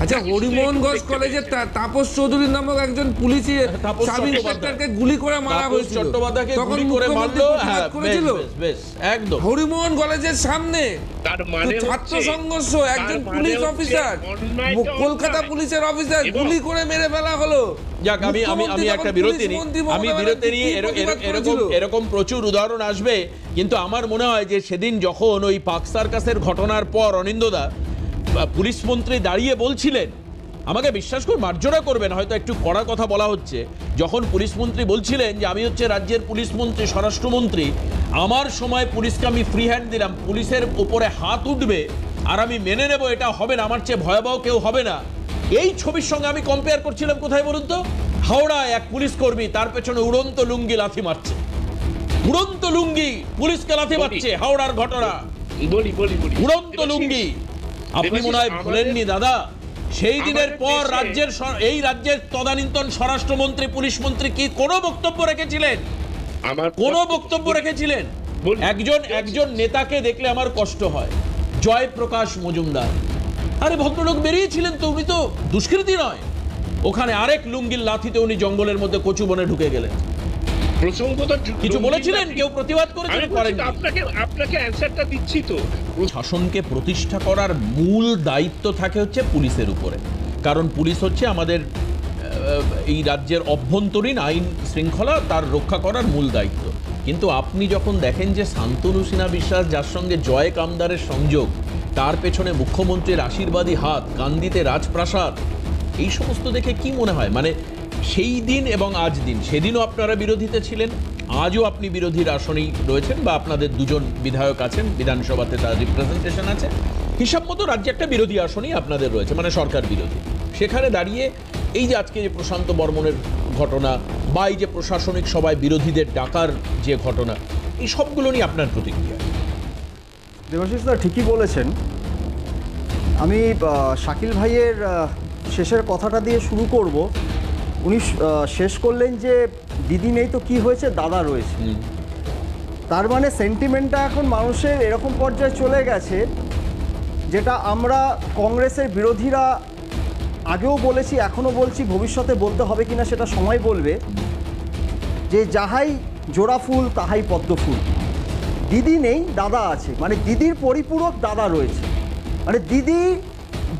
I: আচ্ছা, হরিমোহন ঘোষ কলেজে তাপস চৌধুরী নামক একজন পুলিশি সাব ইন্সপেক্টরকে গুলি করে মারা হয়েছিল,
A: চট্টোপাধ্যায়কে গুলি করে মারলো,
I: করেছিল
A: একদম
I: হরিমোহন কলেজের সামনে।
J: তার মানে
I: ছাত্র সংঘর্ষ, একজন পুলিশ অফিসার, কলকাতা পুলিশের অফিসার গুলি করে মেরে ফেলা হলো।
A: যাক, আমি একটা বিরতি নিয়ে এরকম প্রচুর উদাহরণ আসবে, কিন্তু আমার মনে হয় যে সেদিন যখন ওই পাক সার্কাসের ঘটনার পর অনিন্দ্যদা পুলিশ মন্ত্রী দাঁড়িয়ে বলছিলেন, আমাকে বিশ্বাস করে মার্জনা করবেন, হয়তো একটু কড়া কথা বলা হচ্ছে, যখন পুলিশ মন্ত্রী বলছিলেন যে আমি হচ্ছে রাজ্যের পুলিশ মন্ত্রী, স্বরাষ্ট্রমন্ত্রী, আমার সময় পুলিশকে আমি ফ্রি হ্যান্ড দিলাম, পুলিশের উপরে হাত উঠবে আর আমি মেনে নেব, এটা হবে না, আমার চেয়ে ভয়াবহ কেউ হবে না, এই ছবির সঙ্গে আমি কম্পেয়ার করছিলাম কোথায় বলুন তো? হাওড়ায় এক পুলিশ কর্মী, তার পেছনে উড়ন্ত লুঙ্গি লাথি মারছে, উড়ন্ত লুঙ্গি পুলিশকে লাথি মারছে, হাওড়ার ঘটনা, উড়ন্ত লুঙ্গি। আপনি মনে হয় ভুলেননি দাদা, সেই দিনের পর রাজ্যের তদানীন্তন স্বরাষ্ট্রমন্ত্রী, পুলিশ মন্ত্রী কি কোনো বক্তব্য রেখেছিলেন? কোনো বক্তব্য রেখেছিলেন? একজন নেতাকে দেখলে আমার কষ্ট হয়, জয়প্রকাশ মজুমদার, আরে ভদ্রলোক বেরিয়েছিলেন তো, উনি তো দুষ্কৃতী নয়, ওখানে আরেক লুঙ্গির লাথিতে উনি জঙ্গলের মধ্যে কচু বনে ঢুকে গেলেন। কিছু বলেছিলেন? কেউ প্রতিবাদ করেছিলেন?
J: আপনাকে অ্যানসারটা দিচ্ছি তো।
A: শাসনকে প্রতিষ্ঠা করার মূল দায়িত্ব থাকে হচ্ছে পুলিশের উপরে, কারণ পুলিশ হচ্ছে আমাদের এই রাজ্যের অভ্যন্তরীণ আইন শৃঙ্খলা তার রক্ষা করার মূল দায়িত্ব। কিন্তু আপনি যখন দেখেন যে শান্তনু সিনহা বিশ্বাস, যার সঙ্গে জয় কামদারের সংযোগ, তার পেছনে মুখ্যমন্ত্রীর আশীর্বাদী হাত, কান্দিতে রাজপ্রাসাদ, এই সমস্ত দেখে কি মনে হয়? মানে সেই দিন এবং আজ দিন, সেদিনও আপনারা বিরোধীতে ছিলেন, আজও আপনি বিরোধীর আসনেই রয়েছেন, বা আপনাদের দুজন বিধায়ক আছেন, বিধানসভাতে তার রিপ্রেজেন্টেশন আছে, হিসাব মতো রাজ্যে একটা বিরোধী আসনেই আপনাদের রয়েছে, মানে সরকার বিরোধী। সেখানে দাঁড়িয়ে এই যে আজকে যে প্রশান্ত বর্মনের ঘটনা, বা এই যে প্রশাসনিক সভায় বিরোধীদের ডাকার যে ঘটনা, এই সবগুলো নিয়ে আপনার প্রতিক্রিয়া?
K: দেবাশিস দা ঠিকই বলেছেন। আমি শাকিল ভাইয়ের শেষের কথাটা দিয়ে শুরু করব। উনি শেষ করলেন যে দিদি নেই তো কি হয়েছে, দাদা রয়েছে। তার মানে সেন্টিমেন্টটা এখন মানুষের এরকম পর্যায়ে চলে গেছে, যেটা আমরা কংগ্রেসের বিরোধীরা আগেও বলেছি, এখনও বলছি, ভবিষ্যতে বলতে হবে কিনা সেটা সময় বলবে, যে যাহাই জোড়া ফুল তাহাই পদ্ম ফুল। দিদি নেই, দাদা আছে, মানে দিদির পরিপূরক দাদা রয়েছে। মানে দিদি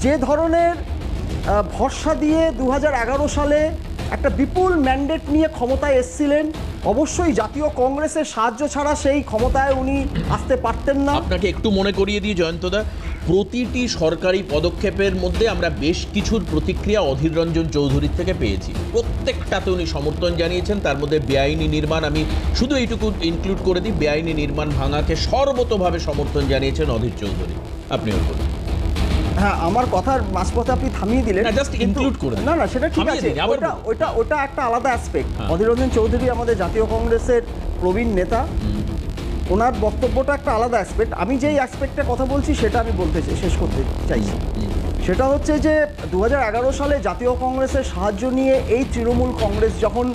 K: যে ধরনের ভরসা দিয়ে 2011 সালে একটা বিপুল ম্যান্ডেট নিয়ে ক্ষমতায় এসেছিলেন, অবশ্যই জাতীয় কংগ্রেসের সাহায্য ছাড়া সেই ক্ষমতায় উনি আসতে পারতেন না।
A: আপনাকে একটু মনে করিয়ে দিই জয়ন্তদা, প্রতিটি সরকারি পদক্ষেপের মধ্যে আমরা বেশ কিছুর প্রতিক্রিয়া অধীর রঞ্জন চৌধুরীর থেকে পেয়েছি, প্রত্যেকটাতে উনি সমর্থন জানিয়েছেন। তার মধ্যে বেআইনি নির্মাণ, আমি শুধু এইটুকু ইনক্লুড করে দিই, বেআইনি নির্মাণ ভাঙাকে সর্বতোভাবে সমর্থন জানিয়েছেন অধীর চৌধুরী। আপনি ওর বলুন।
K: হ্যাঁ, আমার কথার মাঝপথে আপনি থামিয়ে দিলেন।
A: জাস্ট ইনক্লুড করে
K: না না, সেটা ঠিক আছে, ওটা একটা আলাদা অ্যাসপেক্ট। অধীর রঞ্জন চৌধুরী আমাদের জাতীয় কংগ্রেসের প্রবীণ নেতা, ওনার বক্তব্যটা একটা আলাদা অ্যাসপেক্ট। আমি যেই অ্যাসপেক্টে কথা বলছি সেটা আমি শেষ করতে চাইছি। সেটা হচ্ছে যে 2011 সালে জাতীয় কংগ্রেসের সাহায্য নিয়ে এই তৃণমূল কংগ্রেস যখন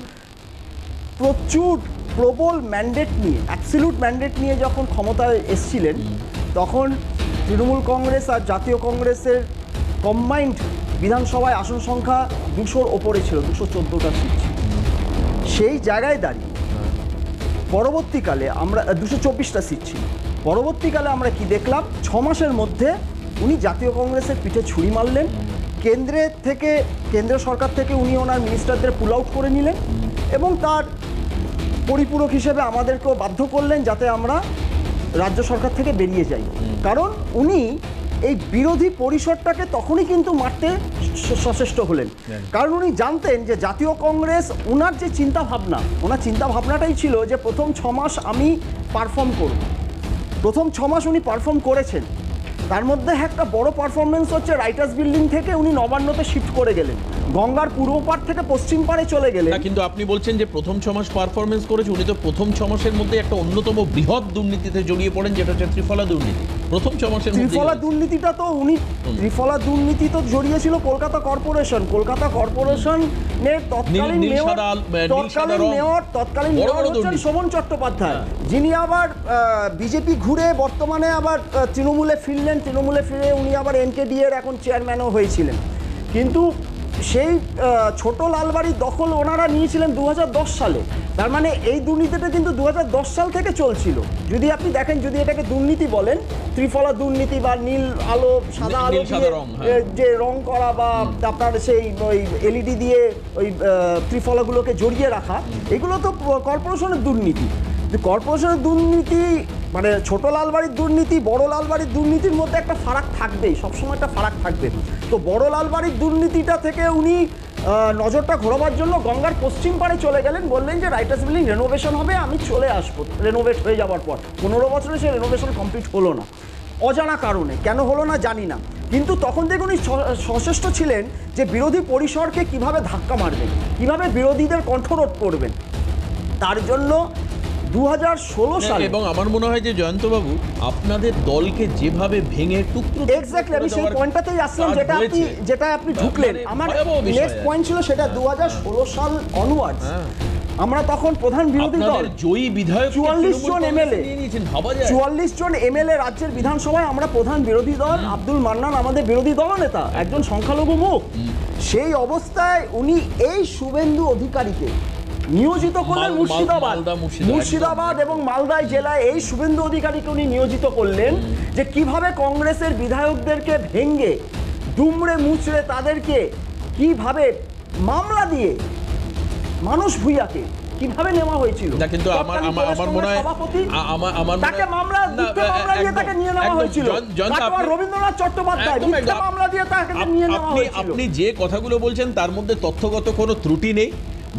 K: প্রবল ম্যান্ডেট নিয়ে, অ্যাবসলিউট ম্যান্ডেট নিয়ে যখন ক্ষমতায় এসেছিলেন, তখন তৃণমূল কংগ্রেস আর জাতীয় কংগ্রেসের কম্বাইন্ড বিধানসভায় আসন সংখ্যা 200-র ওপরে ছিল, 214টা সিট ছিল। সেই জায়গায় দাঁড়িয়ে পরবর্তীকালে আমরা 224টা সিট ছিল। পরবর্তীকালে আমরা কি দেখলাম, 6 মাসের মধ্যে উনি জাতীয় কংগ্রেসের পিঠে ছুরি মারলেন। কেন্দ্র সরকার থেকে উনি ওনার মিনিস্টারদের পুল আউট করে নিলেন, এবং তার পরিপূরক হিসেবে আমাদেরকেও বাধ্য করলেন যাতে আমরা রাজ্য সরকার থেকে বেরিয়ে যাই। কারণ উনি এই বিরোধী পরিষদটাকে তখনই কিন্তু মারতে সচেষ্ট হলেন, কারণ উনি জানতেন যে জাতীয় কংগ্রেস, ওনার যে ওনার চিন্তাভাবনাটাই ছিল যে প্রথম 6 মাস আমি পারফর্ম করব। প্রথম 6 মাস উনি পারফর্ম করেছেন। তার মধ্যে একটা বড় পারফরমেন্স হচ্ছে রাইটার্স বিল্ডিং থেকে উনি নবান্নতে শিফট করে গেলেন, গঙ্গার পূর্ব পাড় থেকে পশ্চিম পাড়ে চলে গেলেন।
A: কিন্তু আপনি বলছেন যে প্রথম 6 মাস পারফরমেন্স করেছে, উনি তো প্রথম 6 মাসের মধ্যে একটা অন্যতম বৃহৎ দুর্নীতিতে জড়িয়ে পড়েন, যেটা হচ্ছে ত্রিফলা দুর্নীতি। প্রথম 6 মাসের মধ্যে ত্রিফলা
K: দুর্নীতি তো জড়িয়েছিল কলকাতা কর্পোরেশনের তৎকালীন মেয়র হচ্ছেন শোভন চট্টোপাধ্যায়, যিনি আবার বিজেপি ঘুরে বর্তমানে আবার তৃণমূলে ফিরলেন। তৃণমূলে ফিরে উনি আবার এনকেডি এর এখন চেয়ারম্যানও হয়েছিলেন। কিন্তু সেই ছোট লালবাড়ির দখল ওনারা নিয়েছিলেন 2010 সালে। তার মানে এই দুর্নীতিটা কিন্তু 2010 সাল থেকে চলছিল। যদি আপনি দেখেন, যদি এটাকে দুর্নীতি বলেন, ত্রিফলা দুর্নীতি বা নীল আলো সাদা আলো যে রং করা, বা আপনার সেই ওই এলইডি দিয়ে ওই ত্রিফলাগুলোকে জড়িয়ে রাখা, এগুলো তো কর্পোরেশনের দুর্নীতি। কর্পোরেশনের দুর্নীতি মানে ছোট লালবাড়ির দুর্নীতি, বড় লালবাড়ির দুর্নীতির মধ্যে একটা ফারাক থাকবেই, সবসময় একটা ফারাক থাকবে। তো বড় লালবাড়ির দুর্নীতিটা থেকে উনি নজরটা ঘোরাবার জন্য গঙ্গার পশ্চিম পাড়ে চলে গেলেন, বললেন যে রাইটার্স বিল্ডিং রেনোভেশন হবে, আমি চলে আসবো। রেনোভেট হয়ে যাওয়ার পর 15 বছরে সে রেনোভেশন কমপ্লিট হলো না, অজানা কারণে। কেন হলো না জানি না, কিন্তু তখন থেকে উনি সচেষ্ট ছিলেন যে বিরোধী পরিসরকে কিভাবে ধাক্কা মারবেন, কিভাবে বিরোধীদের কণ্ঠরোধ করবেন। তার জন্য 2016 সালে,
A: এবং আমার মনে হয় যে জয়ন্তবাবু আপনাদের দলকে যেভাবে ভেঙে টুকরো,
K: এক্স্যাক্টলি আমি সেই পয়েন্টটাতেই আসলাম, যেটা আপনি ঢুকলেন। আমার নেক্সট পয়েন্ট ছিল সেটা 2016 সাল অনওয়ার্ডস আমরা তখন প্রধান বিরোধী দল,
A: জয়ী বিধায়ক
K: 44 জন এমএলএ রাজ্যের বিধানসভায় আমরা প্রধান বিরোধী দল। আব্দুল মান্নান আমাদের বিরোধী দলনেতা, একজন সংখ্যালঘু মুখ। সেই অবস্থায় উনি এই শুভেন্দু অধিকারীকে নিয়োজিত করলেন মুর্শিদাবাদ এবং মালদায় জেলায়। এই শুভেন্দু অধিকারীকে উনি নিয়োজিত করলেন যে কিভাবে কংগ্রেসের বিধায়কদেরকে ভেঙ্গে দুমড়ে মুচড়ে তাদেরকে কিভাবে মামলা দিয়ে, মানুষ ভূঁইয়াকে কিভাবে নেওয়া হয়েছিল?
A: না, কিন্তু আমার মনে হয়
K: তাকে মামলা দিয়ে তাকে নিয়ে নেওয়া হয়েছিল। রবীন্দ্রনাথ চট্টোপাধ্যায় মিথ্যা মামলা দিয়ে তাকে নিয়ে নেওয়া হয়েছিল।
A: আপনি যে কথাগুলো বলছেন তার মধ্যে তথ্যগত কোনো ত্রুটি নেই।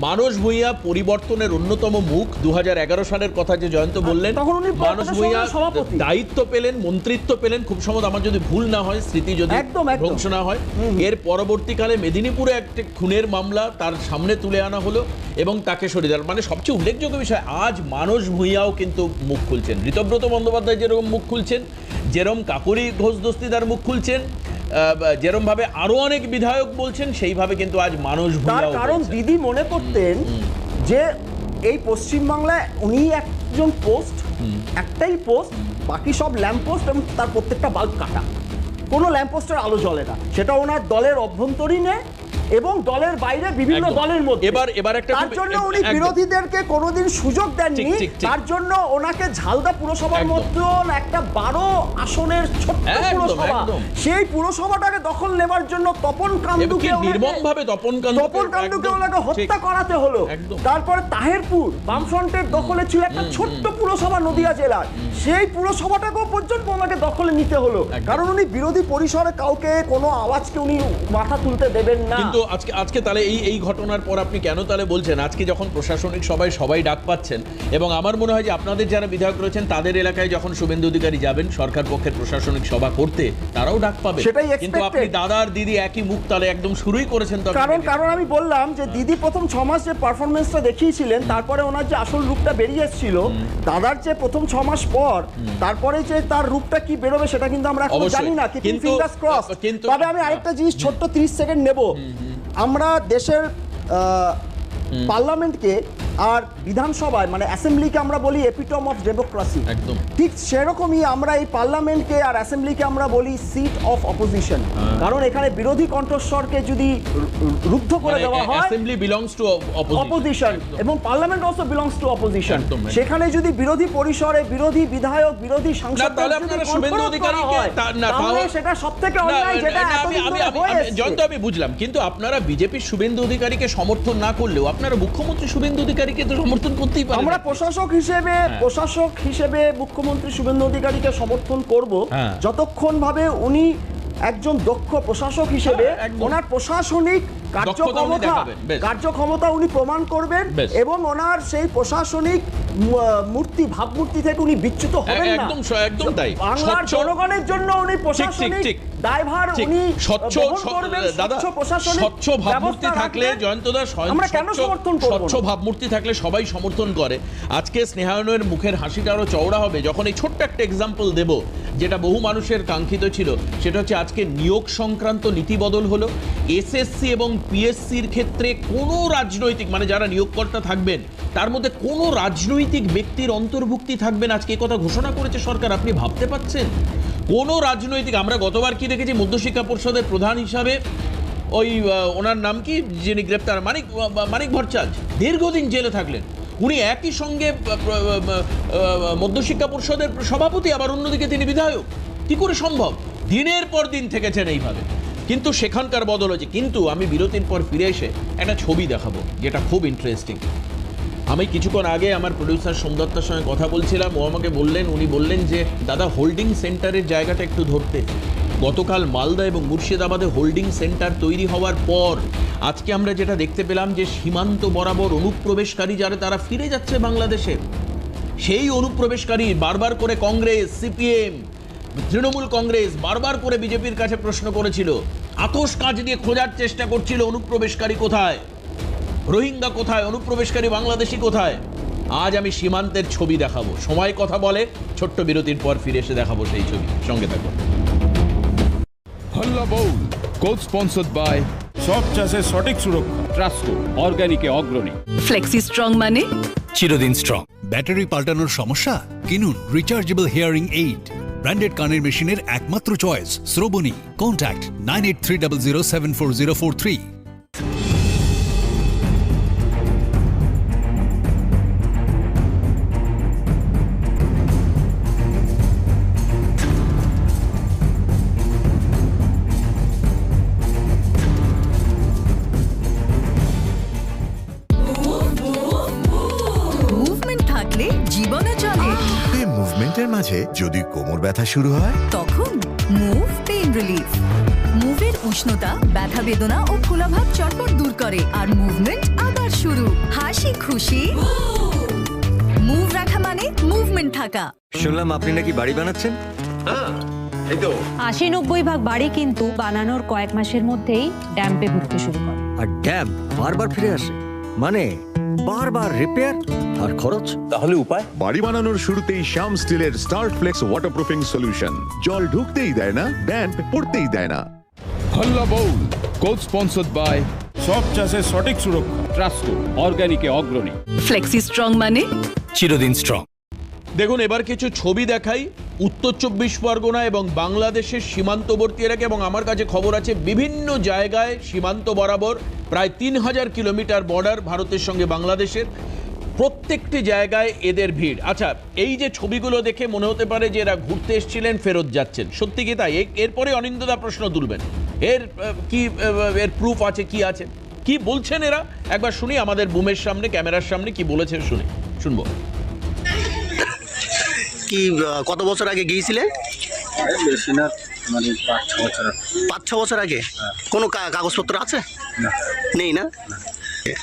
A: মানস ভূঁইয়া পরিবর্তনের অন্যতম মুখ। 2011 সালের কথা যে জয়ন্ত বললেন, মানস ভূঁইয়া দায়িত্ব পেলেন, মন্ত্রিত্ব পেলেন, খুব সম্ভবত আমার যদি ভুল না হয়, স্মৃতি যদি ধ্বংস না হয়, এর পরবর্তীকালে মেদিনীপুরে একটা খুনের মামলা তার সামনে তুলে আনা হলো এবং তাকে সরিয়ে দেওয়া। মানে সবচেয়ে উল্লেখযোগ্য বিষয়, আজ মানস ভূঁইয়াও কিন্তু মুখ খুলছেন। ঋতব্রত বন্দ্যোপাধ্যায় যেরকম মুখ খুলছেন, যেরকম কাকরি ঘোষ দস্তিদার মুখ খুলছেন, যেরকম ভাবে আরো অনেক বিধায়ক বলছেন, সেইভাবে কিন্তু আজ মানস ভূঁইয়া।
K: কারণ দিদি মনে করতেন যে এই পশ্চিমবাংলায় উনি একজন পোস্ট, একটাই পোস্ট, বাকি সব ল্যাম্প পোস্ট এবং তার প্রত্যেকটা বাল্ব কাটা, কোনো ল্যাম্প পোস্টের আলো জ্বলে না। সেটা ওনার দলের অভ্যন্তরীণে এবং দলের বাইরে বিভিন্ন দলের মধ্যে।
A: এবার একটা
K: তার জন্য উনি বিরোধীদেরকে কোনোদিন সুযোগ দেননি। তার জন্য ওনাকে ঝালদা পুরসভার মতন একটা 12 আসনের ছোট্ট পুরসভা, সেই পুরসভাটাকে দখল নেবার জন্য তপন কান্দুকে
A: নির্মমভাবে
K: ওনাকে হত্যা করাতে হলো। তারপরে তাহেরপুর বামফ্রন্টের দখলে ছিল একটা ছোট্ট পুরসভা নদিয়া জেলার, সেই পুরসভাটাকেও পর্যন্ত ওনাকে দখলে নিতে হলো, কারণ উনি বিরোধী পরিসরে কাউকে কোনো আওয়াজকে উনি মাথা তুলতে দেবেন না।
A: কিন্তু আজকে তাহলে এই ঘটনার পর আপনি কেন তাহলে বলছেন আজকে যখন প্রশাসনিক সবাই ডাক পাচ্ছেন, এবং আমার মনে হয় যে আপনাদের যারা বিধায়ক রয়েছেন তাদের এলাকায় যখন শুভেন্দু অধিকারী যাবেন সরকার পক্ষের প্রশাসনিক সভা করতে, তারাও ডাক পাবে। কিন্তু আপনি দাদার দিদি একই মুখ তাহলে একদম শুরুই করেছেন।
K: কারণ আমি বললাম যে দিদি প্রথম 6 মাস যে পারফরমেন্সটা দেখিয়েছিলেন, তারপরে ওনার যে আসল রূপটা বেরিয়ে এসেছিল, দাদার যে প্রথম 6 মাস পর তারপরে যে তার রূপটা কি বেরোবে সেটা কিন্তু আমরা এখন জানি না। কিন্তু তবে আমি আরেকটা জিনিস ছোট্ট 30 সেকেন্ড নেব। আমরা দেশের পার্লামেন্টকে আর বিধানসভায় মানে অ্যাসেম্বলিকে আমরা বলি এপিটম অফ ডেমোক্রেসি, একদম ঠিক সেরকমই আমরা এই পার্লামেন্টকে আর অ্যাসেম্বলিকে আমরা বলি সিট অফ অপোজিশন। কারণ এখানে বিরোধী কণ্ঠস্বরকে যদি রুদ্ধ করে দেওয়া হয়,
A: অ্যাসেম্বলি বিলংস টু
K: অপোজিশন এবং parliament also belongs to opposition. সেখানে যদি বিরোধী পরিসরে বিরোধী বিধায়ক, বিরোধী সাংসদ, তাহলে সেটা সবথেকে অন্যায়, যেটা
A: জয়ন্ত আমি বুঝলাম। কিন্তু আপনারা বিজেপির শুভেন্দু অধিকারীকে সমর্থন না করলেও আপনারা মুখ্যমন্ত্রী শুভেন্দু অধিকারীকে তো সমর্থন করতেই পারেন।
K: আমরা প্রশাসক হিসেবে মুখ্যমন্ত্রী শুভেন্দু অধিকারীকে সমর্থন করব যতক্ষণ ভাবে উনি একজন দক্ষ প্রশাসক হিসেবে ওনার প্রশাসনিক কার্যক্ষমতা উনি প্রমাণ করবেন এবং ওনার সেই প্রশাসনিক ভাবমূর্তি থেকে উনি বিচ্যুত হবেন না।
A: একদম তাই।
K: বাংলার জনগণের জন্য উনি প্রশাসনিক দায়ভার উনি
A: স্বচ্ছ ভাবমূর্তি থাকলে জয়ন্তদা
K: আমরা কেন সমর্থন করব?
A: স্বচ্ছ ভাবমূর্তি থাকলে সবাই সমর্থন করে। আজকে স্নেহায়নের মুখের হাসিটা আরো চওড়া হবে যখন এই ছোট্ট একটা এক্সাম্পল দেব, যেটা বহু মানুষের কাঙ্ক্ষিত ছিল। সেটা হচ্ছে আজকে নিয়োগ সংক্রান্ত নীতি বদল হলো। এসএসসি এবং পিএসসির ক্ষেত্রে কোনো রাজনৈতিক মানে যারা নিয়োগকর্তা থাকবেন তার মধ্যে কোনো রাজনৈতিক ব্যক্তির অন্তর্ভুক্তি থাকবেন, আজকে এই কথা ঘোষণা করেছে সরকার। আপনি ভাবতে পারছেন কোনো রাজনৈতিক, আমরা গতবার কি দেখেছি মধ্যশিক্ষা পর্ষদের প্রধান হিসাবে ওই ওনার নাম কি যিনি গ্রেপ্তার, মানিক ভট্টাচার্য দীর্ঘদিন জেলে থাকলেন। উনি একই সঙ্গে মধ্যশিক্ষা পর্ষদের সভাপতি, আবার অন্যদিকে তিনি বিধায়ক। কি করে সম্ভব? দিনের পর দিন থেকেছেন এইভাবে। কিন্তু সেখানকার বদল হয়েছে। কিন্তু আমি বিরতির পর ফিরে এসে একটা ছবি দেখাবো যেটা খুব ইন্টারেস্টিং। আমি কিছুক্ষণ আগে আমার প্রডিউসার সোমদত্তার সঙ্গে কথা বলছিলাম, ও আমাকে উনি বললেন যে দাদা হোল্ডিং সেন্টারের জায়গাটা একটু ধরতে। গতকাল মালদা এবং মুর্শিদাবাদে হোল্ডিং সেন্টার তৈরি হওয়ার পর আজকে আমরা যেটা দেখতে পেলাম যে সীমান্ত বরাবর অনুপ্রবেশকারী যারা তারা ফিরে যাচ্ছে বাংলাদেশে। সেই অনুপ্রবেশকারী বারবার করে কংগ্রেস, সিপিএম, তৃণমূল কংগ্রেস বারবার করে বিজেপির কাছে প্রশ্ন করেছিল, আতশ কাজ দিয়ে খোঁজার চেষ্টা করছিল অনুপ্রবেশকারী কোথায়, রোহিঙ্গা কোথায়, অনুপ্রবেশকারী বাংলাদেশি কোথায়। আজ আমি সীমান্তের ছবি দেখাবো। সময় কথা বলে, ছোট্ট বিরতির পর ফিরে এসে দেখাবো সেই ছবি। সঙ্গে থাকুন।
L: হল্লা বউল কোড স্পন্সর্ড বাই সব চাষের সঠিক সুরক্ষা, ট্রাস্কো অর্গানিকে অগ্রণী।
M: ফ্লেক্সি স্ট্রং মানে
N: চিরদিন স্ট্রং। ব্যাটারি পাল্টানোর সমস্যা? কিনুন রিচার্জেবল হিয়ারিং এইড, ব্র্যান্ডেড কানের মেশিনের একমাত্র চয়েস শ্রবণী। কন্ট্যাক্ট 9830074043।
M: শীতের মাঝে যদি কোমর ব্যথা শুরু হয়,
O: তখন মুভ পেইন রিলিফ। মুভের উষ্ণতা ব্যথা বেদনা ও ফোলাভাব চটপট দূর করে, আর মুভমেন্ট আবার শুরু। হাসি খুশি মুভ রাখা মানে মুভমেন্ট থাকা।
P: শুনলাম আপনি নাকি বাড়ি বানাচ্ছেন?
D: হ্যাঁ, এই তো
Q: ৮০-৯০ বাড়ি কিন্তু বানানোর কয়েক মাসের মধ্যেই ড্যাম্পে ভুগতে শুরু করে।
P: আর ড্যাম বারবার ফিরে আসে, মানে বারবার রিপেয়ার আর খরচ।
M: তাহলে উপায়? বাড়ি বানানোর শুরুতেই শ্যাম স্টিলের স্টার্ট ফ্লেক্স ওয়াটারপ্রুফিং সলিউশন। জল ঢুকতেই দেয় না, ড্যাম্প পড়তেই দেয় না।
L: হল্লা বউল কোচ স্পন্সর্ড বাই সব চাষের সঠিক সুরক্ষা ট্রাস্কো অর্গানিকে অগ্রণী।
O: ফ্লেক্সি স্ট্রং মানে
P: চিরদিন স্ট্রং।
A: দেখুন, এবার কিছু ছবি দেখাই উত্তর ২৪ পরগনা এবং বাংলাদেশের সীমান্তবর্তী এলাকা, এবং আমার কাছে খবর আছে বিভিন্ন জায়গায় সীমান্ত বরাবর প্রায় ৩,০০০ কিলোমিটার বর্ডার ভারতের সঙ্গে বাংলাদেশের, প্রত্যেকটি জায়গায় এদের ভিড়। আচ্ছা, এই যে ছবিগুলো দেখে মনে হতে পারে যে এরা ঘুরতে এসেছিলেন, ফেরত যাচ্ছেন। সত্যি কি তাই? এরপরে অনিন্দদা প্রশ্ন তুলবেন, এর প্রুফ আছে কি আছে, কি বলছেন এরা একবার শুনি। আমাদের বুমের সামনে, ক্যামেরার সামনে কি বলেছেন শুনবো।
R: কি কত বছর আগে গিয়েছিলে?
S: বেশি না, মানে
R: ৫-৬ বছর আগে। কোনো কাগজপত্র আছে? নেই না?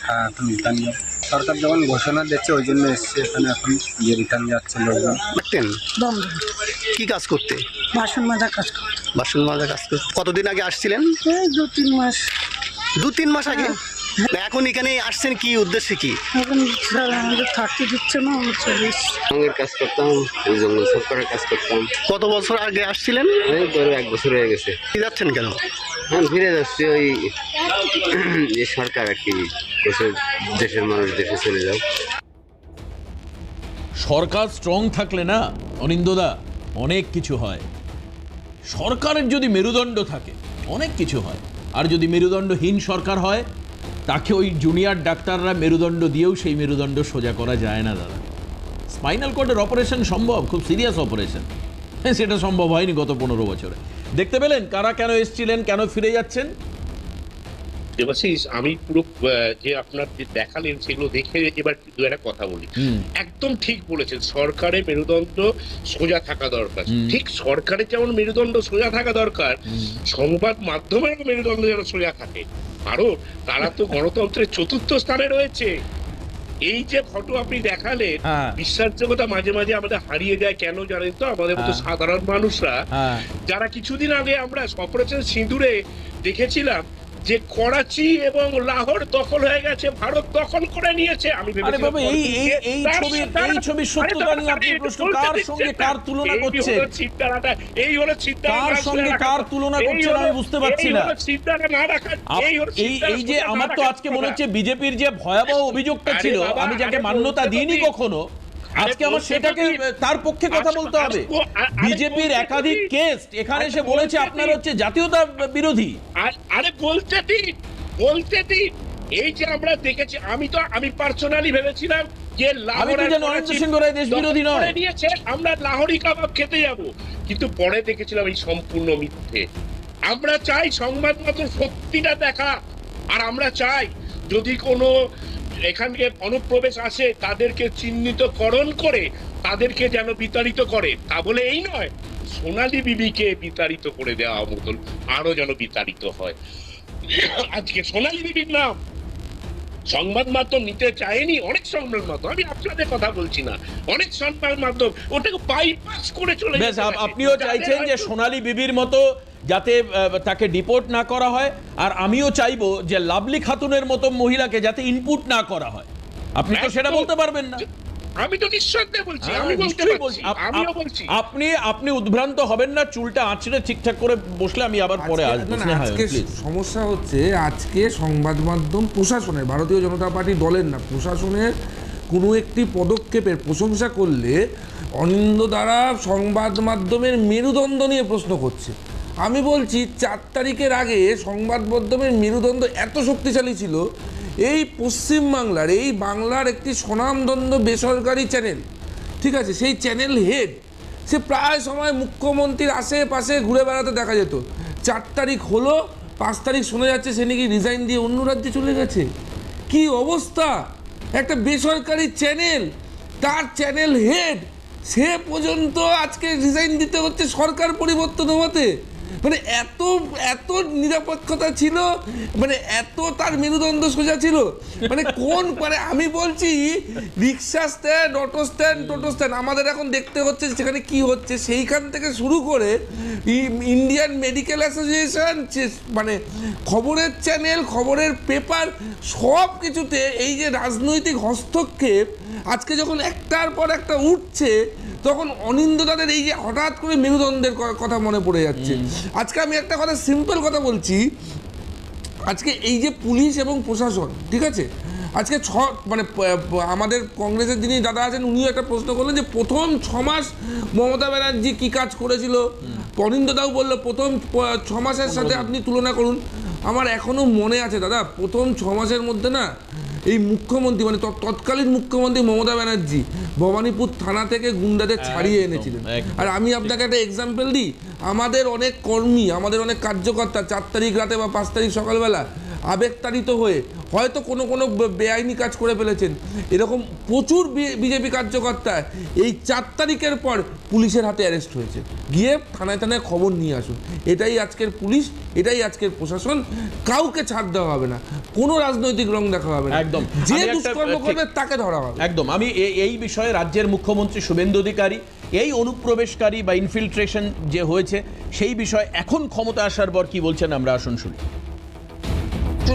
S: হ্যাঁ, এখন রিটার্ন সরকার যখন ঘোষণা দিচ্ছে ওই জন্য এসছে এখানে, এখন গিয়ে রিটার্ন যাচ্ছে লোকজন।
R: দেখতেন কি কাজ করতে?
T: বাসন মাজা কাজ করতে।
R: বাসন মাজা কাজ করতে। কতদিন আগে আসছিলেন?
T: ২-৩ মাস।
R: ২-৩ মাস আগে? এখন এখানে আসছেন কি উদ্দেশ্যে? কি
T: এখন আমাদের থাকতে দিচ্ছে না, আমরা চলে এসেছি।
U: রঙের কাজ করতাম, ওই জঙ্গল সরকারের কাজ করতাম।
R: কত বছর আগে আসছিলেন?
U: এই ধরো ১ বছর হয়ে গেছে।
R: কি যাচ্ছেন কেন?
U: এখন ফিরে যাচ্ছি, ওই যে সরকার আর কি দেশের মানুষ দেশে চলে যাও।
A: সরকার স্ট্রং থাকলে না অনিন্দদা অনেক কিছু হয়। সরকারের যদি মেরুদণ্ড থাকে অনেক কিছু হয়, আর যদি মেরুদণ্ডহীন সরকার হয় তাকে ওই জুনিয়র ডাক্তাররা মেরুদণ্ড দিয়েও সেই মেরুদণ্ড সোজা করা যায় না দাদা। স্পাইনাল কর্ডের অপারেশন সম্ভব, খুব সিরিয়াস অপারেশন, সেটা সম্ভব হয়নি গত ১৫ বছরে। দেখতে পেলেন কারা কেন এসেছিলেন, কেন ফিরে যাচ্ছেন?
J: দেবাশিস, আমি পুরো যে আপনার যে দেখালেন সেগুলো দেখে এবার দু একটা কথা বলি। একদম ঠিক বলেছেন, সরকারের মেরুদণ্ড সোজা থাকা দরকার। ঠিক সরকারের যেমন মেরুদণ্ড সোজা থাকা দরকার, সংবাদ মাধ্যমের মেরুদণ্ড যেন সোজা থাকে, কারণ তারা তো গণতন্ত্রের ৪র্থ স্থানে রয়েছে। এই যে ফটো আপনি দেখালেন, বিশ্বাসযোগ্যতা মাঝে মাঝে আমাদের হারিয়ে যায়। কেন জানেন তো? আমাদের মতো সাধারণ মানুষরা, যারা কিছুদিন আগে আমরা অপারেশন সিঁদুরে দেখেছিলাম যে করাচি এবং লাহোর দখল হয়ে গেছে, ভারত দখল করে নিয়েছে। আমি ভেবেছিলাম
A: এই ছবির সত্যতা নিয়ে আপনি প্রশ্ন, কার সঙ্গে কার তুলনা করছেন?
J: এই হলো চিন্তাটা,
A: কার সঙ্গে কার তুলনা করছেন আমি বুঝতে পারছি না। এই যে আমার তো আজকে মনে হচ্ছে বিজেপির যে ভয়াবহ অভিযোগটা ছিল, আমি যাকে মান্যতা দিইনি কখনো, আজকে আমার সেটাকে তার পক্ষে কথা বলতে হবে। বিজেপির একাধিক কেস এখানে এসে বলেছে আপনারা হচ্ছে জাতীয়তা বিরোধী।
J: আরে বলতে দিন। এই যে আমরা দেখেছি, আমি পার্সোনালি ভেবেছিলাম যে আমরা লাহোরি কাবাব খেতে যাব, কিন্তু পরে দেখেছিলাম এই সম্পূর্ণ মিথ্যে। আমরা চাই সংবাদ মাধ্যম সত্যিটা দেখা, আর আমরা চাই যদি কোনো এখানকে অনুপ্রবেশ আসে তাদেরকে চিহ্নিতকরণ করে তাদেরকে যেন বিতাড়িত করে। তা বলে এই নয় সোনালী বিবিকে বিতাড়িত করে দেওয়া মতন আরো যেন বিতাড়িত হয়। আজকে সোনালী বিবির নাম সংবাদ মাধ্যম নিতে চায়নি। অনেক সংবাদ মাধ্যম, আমি আপনাদের কথা বলছি না, অনেক সংবাদ মাধ্যম ওটাকে বাইপাস করে চলে গেছে।
A: আপনিও চাইছেন যে সোনালী বিবির মতো যাতে তাকে ডিপোর্ট না করা হয়, আর আমিও চাইবো যে লাভলি খাতুনের মতো মহিলাকে যাতে ইনপুট না করা হয়। আপনি তো সেটা বলতে পারবেন না।
J: আমি তো নিঃসন্দেহে বলছি, আমি বলতে পারছি, আমিও বলছি।
A: আপনি উদ্ভ্রান্ত হবেন না, চুলটা আঁচড়ে ঠিকঠাক করে বসলে আমি আবার পরে আসবো।
I: আজকে সমস্যা হচ্ছে, আজকে সংবাদ মাধ্যম প্রশাসনের, ভারতীয় জনতা পার্টি দলের না, প্রশাসনের কোনো একটি পদক্ষেপের প্রশংসা করলে অনিন্দ দ্বারা সংবাদ মাধ্যমের মেরুদণ্ড নিয়ে প্রশ্ন করছে। আমি বলছি ৪ তারিখের আগে সংবাদ মাধ্যমের মেরুদণ্ড এত শক্তিশালী ছিল, এই পশ্চিমবাংলার, এই বাংলার একটি স্বনামধন্য বেসরকারি চ্যানেল, ঠিক আছে, সেই চ্যানেল হেড, সে প্রায় সময় মুখ্যমন্ত্রীর আশেপাশে ঘুরে বেড়াতে দেখা যেত। ৪ তারিখ হলো, 5 তারিখ শোনা যাচ্ছে সে নাকি রিজাইন দিয়ে অন্য রাজ্যে চলে গেছে। কি অবস্থা! একটা বেসরকারি চ্যানেল, তার চ্যানেল হেড সে পর্যন্ত আজকে রিজাইন দিতে হচ্ছে সরকার পরিবর্তন হওয়াতে। মানে এত এত নিরপেক্ষতা ছিল, মানে এত তার মেরুদণ্ড সোজা ছিল, মানে কোন মানে আমি বলছি রিক্সা স্ট্যান্ড, অটো স্ট্যান্ড, টোটো স্ট্যান্ড আমাদের এখন দেখতে হচ্ছে সেখানে কি হচ্ছে। সেইখান থেকে শুরু করে ইন্ডিয়ান মেডিকেল অ্যাসোসিয়েশন, মানে খবরের চ্যানেল, খবরের পেপার, সব কিছুতে এই যে রাজনৈতিক হস্তক্ষেপ আজকে যখন একটার পর একটা উঠছে, তখন অনিন্দ্যতাদের এই যে হঠাৎ করে মেরুদণ্ডের কথা মনে পড়ে যাচ্ছে। আজকে আমি একটা কথা, সিম্পল কথা বলছি, আজকে এই যে পুলিশ এবং প্রশাসন, ঠিক আছে, আজকে মানে আমাদের কংগ্রেসের যিনি দাদা আছেন উনিও একটা প্রশ্ন করলেন যে প্রথম 6 মাস মমতা ব্যানার্জি কি কাজ করেছিল। অনিন্দ্যতাও বললো প্রথম 6 মাসের সাথে আপনি তুলনা করুন। আমার এখনো মনে আছে দাদা, প্রথম 6 মাসের মধ্যে না এই মুখ্যমন্ত্রী, মানে তৎকালীন মুখ্যমন্ত্রী মমতা ব্যানার্জি ভবানীপুর থানা থেকে গুন্ডাদের ছাড়িয়ে এনেছিলেন। আর আমি আপনাকে একটা এক্সাম্পল দিই, আমাদের অনেক কর্মী, আমাদের অনেক কার্যকর্তা 4 তারিখ রাতে বা 5 তারিখ সকালবেলা আবেগতাড়িত হয়ে হয়তো কোনো বেআইনি কাজ করে ফেলেছেন। এরকম প্রচুর বিজেপি কার্যকর্তা এই 4 তারিখের পর পুলিশের হাতে অ্যারেস্ট হয়েছে। গিয়ে থানায় থানায় খবর নিয়ে আসুন। এটাই আজকের পুলিশ, এটাই আজকের প্রশাসন। কাউকে ছাড় দেওয়া হবে না, কোনো রাজনৈতিক রং দেখা হবে না, একদম যে দুষ্কর্ম করবে তাকে ধরা হবে।
A: একদম। আমি এই বিষয়ে রাজ্যের মুখ্যমন্ত্রী শুভেন্দু অধিকারী এই অনুপ্রবেশকারী বা ইনফিলট্রেশন যে হয়েছে সেই বিষয়ে এখন ক্ষমতা আসার পর কি বলছেন আমরা আসুন শুনি।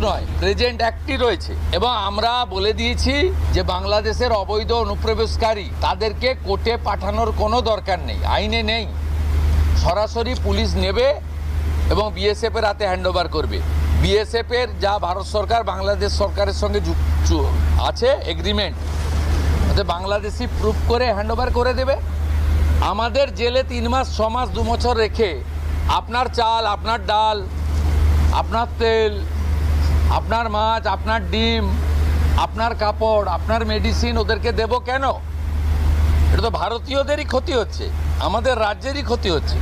C: নয়, প্রেজেন্ট অ্যাক্টই রয়েছে এবং আমরা বলে দিয়েছি যে বাংলাদেশের অবৈধ অনুপ্রবেশকারী তাদেরকে কোর্টে পাঠানোর কোনো দরকার নেই, আইনে নেই। সরাসরি পুলিশ নেবে এবং বিএসএফের হাতে হ্যান্ডওভার করবে। বিএসএফের যা ভারত সরকার বাংলাদেশ সরকারের সঙ্গে আছে এগ্রিমেন্ট, ওতে বাংলাদেশি প্রুফ করে হ্যান্ডওভার করে দেবে। আমাদের জেলে 3 মাস, 6 মাস, 2 বছর রেখে আপনার চাল, আপনার ডাল, আপনার তেল, আপনার মাছ, আপনার ডিম, আপনার কাপড়, আপনার মেডিসিন ওদেরকে দেব কেন? এটা তো ভারতীয়দেরই ক্ষতি হচ্ছে, আমাদের রাজ্যেরই ক্ষতি হচ্ছে।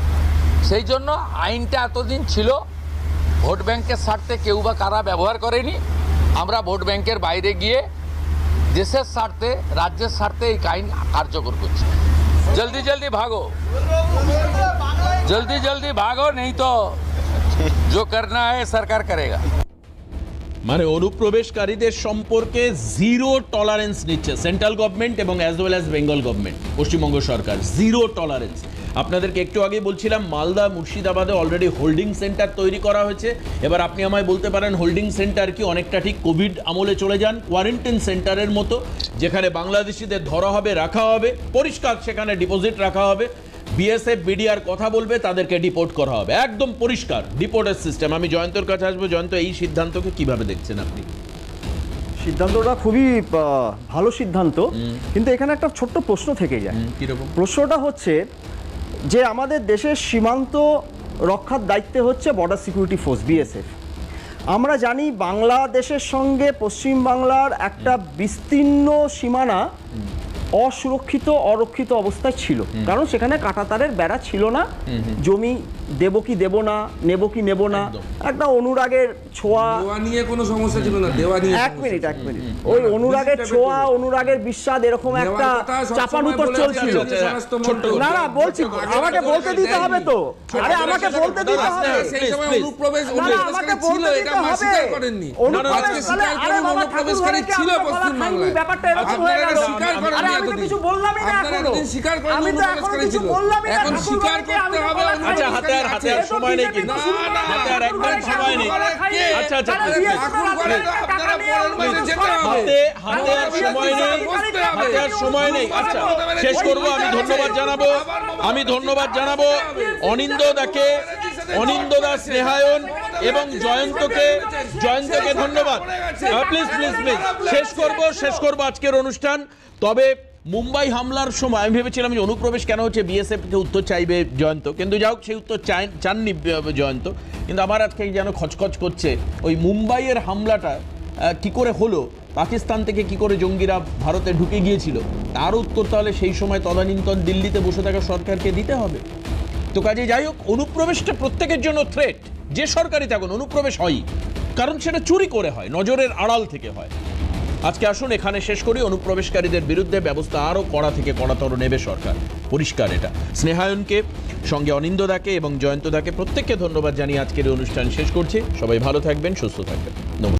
C: সেই জন্য আইনটা এতদিন ছিল ভোট ব্যাংকের স্বার্থে কেউ বা কারা ব্যবহার করেনি। আমরা ভোট ব্যাংকের বাইরে গিয়ে দেশের স্বার্থে, রাজ্যের স্বার্থে এই আইন কার্যকর করছি। জলদি জলদি ভাগো, জলদি জলদি ভাগো, নেই তো जो करना है सरकार करेगा।
A: মানে অনুপ্রবেশকারীদের সম্পর্কে জিরো টলারেন্স নিচ্ছে সেন্ট্রাল গভর্নমেন্ট এবং as well as Bengal government, পশ্চিমবঙ্গ সরকার জিরো টলারেন্স। আপনাদেরকে একটু আগে বলছিলাম মালদা, মুর্শিদাবাদে অলরেডি হোল্ডিং সেন্টার তৈরি করা হয়েছে। এবার আপনি আমায় বলতে পারেন হোল্ডিং সেন্টার কি অনেকটা ঠিক কোভিড আমলে চলে যান, কোয়ারেন্টাইন সেন্টারের মতো, যেখানে বাংলাদেশিদের ধরা হবে, রাখা হবে, পরিষ্কার সেখানে ডিপোজিট রাখা হবে, বিএসএফ বিডিআর কথা বলবে, তাদেরকে ডিপোর্ট করা হবে, একদম পরিষ্কার ডিপোর্টের সিস্টেম। আমি জয়ন্তর কাছে আসবো। জয়ন্ত, এই সিদ্ধান্তকে কিভাবে দেখছেন আপনি?
K: সিদ্ধান্তটা খুবই ভালো সিদ্ধান্ত, কিন্তু এখানে একটা ছোট্ট প্রশ্ন থেকে যায়। প্রশ্নটা হচ্ছে যে আমাদের দেশের সীমান্ত রক্ষার দায়িত্বে হচ্ছে বর্ডার সিকিউরিটি ফোর্স, বিএসএফ। আমরা জানি বাংলাদেশের সঙ্গে পশ্চিমবাংলার একটা বিস্তীর্ণ সীমানা অসুরক্ষিত, অরক্ষিত অবস্থায় ছিল, কারণ সেখানে কাঁটাতারের বেড়া ছিল না। জমি দেব কি দেব না, নেব কি নেব না, একটা অনুরাগের ছোঁয়া
I: নিয়ে কোনো সমস্যা ছিল না। দেওয়া নিয়ে
K: এক মিনিট ওই অনুরাগের ছোঁয়া, অনুরাগের বিশ্বাস, এরকম একটা চাপানুতর চলছিল। না না বলছি, আমাকে বলতে দিতে হবে তো, আরে আমাকে বলতে দিতে হবে।
I: সেই সময় অনুপ্রবেশ আমাকে ছিল, এটা স্বীকার করেননি। আজকে স্বীকার করেন অনুপ্রবেশকারী ছিল পশ্চিমবাংলায়, ব্যাপারটা এরকম হয়ে গেল। স্বীকার করেন, আমি তো কিছু বললামই না এখনো। স্বীকার করেন অনুপ্রবেশকারী ছিল, এখন স্বীকার করতে হবে।
A: আচ্ছা, হাতে আর সময় নেই, কিন্তু হাতে আর একদম সময় নেই। আচ্ছা আচ্ছা, হাতে আর সময় নেই। আচ্ছা, শেষ করবো। আমি ধন্যবাদ জানাবো অনিন্দ্যদাকে, অনিন্দ্যদা, স্নেহায়ন এবং জয়ন্তকে ধন্যবাদ। প্লিজ প্লিজ প্লিজ শেষ করবো আজকের অনুষ্ঠান। তবে মুম্বাই হামলার সময় আমি ভেবেছিলাম যে অনুপ্রবেশ কেন হচ্ছে, বিএসএফকে উত্তর চাইবে জয়ন্ত, কিন্তু যাই হোক সেই উত্তর চাননি জয়ন্ত। কিন্তু আমার আজকে যেন খচখচ করছে ওই মুম্বাইয়ের হামলাটা কি করে হলো, পাকিস্তান থেকে কি করে জঙ্গিরা ভারতে ঢুকে গিয়েছিল, তার উত্তর তাহলে সেই সময় তদানীন্তন দিল্লিতে বসে থাকা সরকারকে দিতে হবে। তো কাজে যাই হোক, অনুপ্রবেশটা প্রত্যেকের জন্য থ্রেট, যে সরকারই থাকুন অনুপ্রবেশ হয়ই, কারণ সেটা চুরি করে হয়, নজরের আড়াল থেকে হয়। আজকে আসুন এখানে শেষ করি। অনুপ্রবেশকারীদের বিরুদ্ধে ব্যবস্থা আরও কড়া থেকে কড়াতর নেবে সরকার, পরিষ্কার এটা। স্নেহায়নকে, সঙ্গে অনিন্দদাকে এবং জয়ন্তদাকে প্রত্যেককে ধন্যবাদ জানিয়ে আজকের এই অনুষ্ঠান শেষ করছি। সবাই ভালো থাকবেন, সুস্থ থাকবেন। নমস্কার।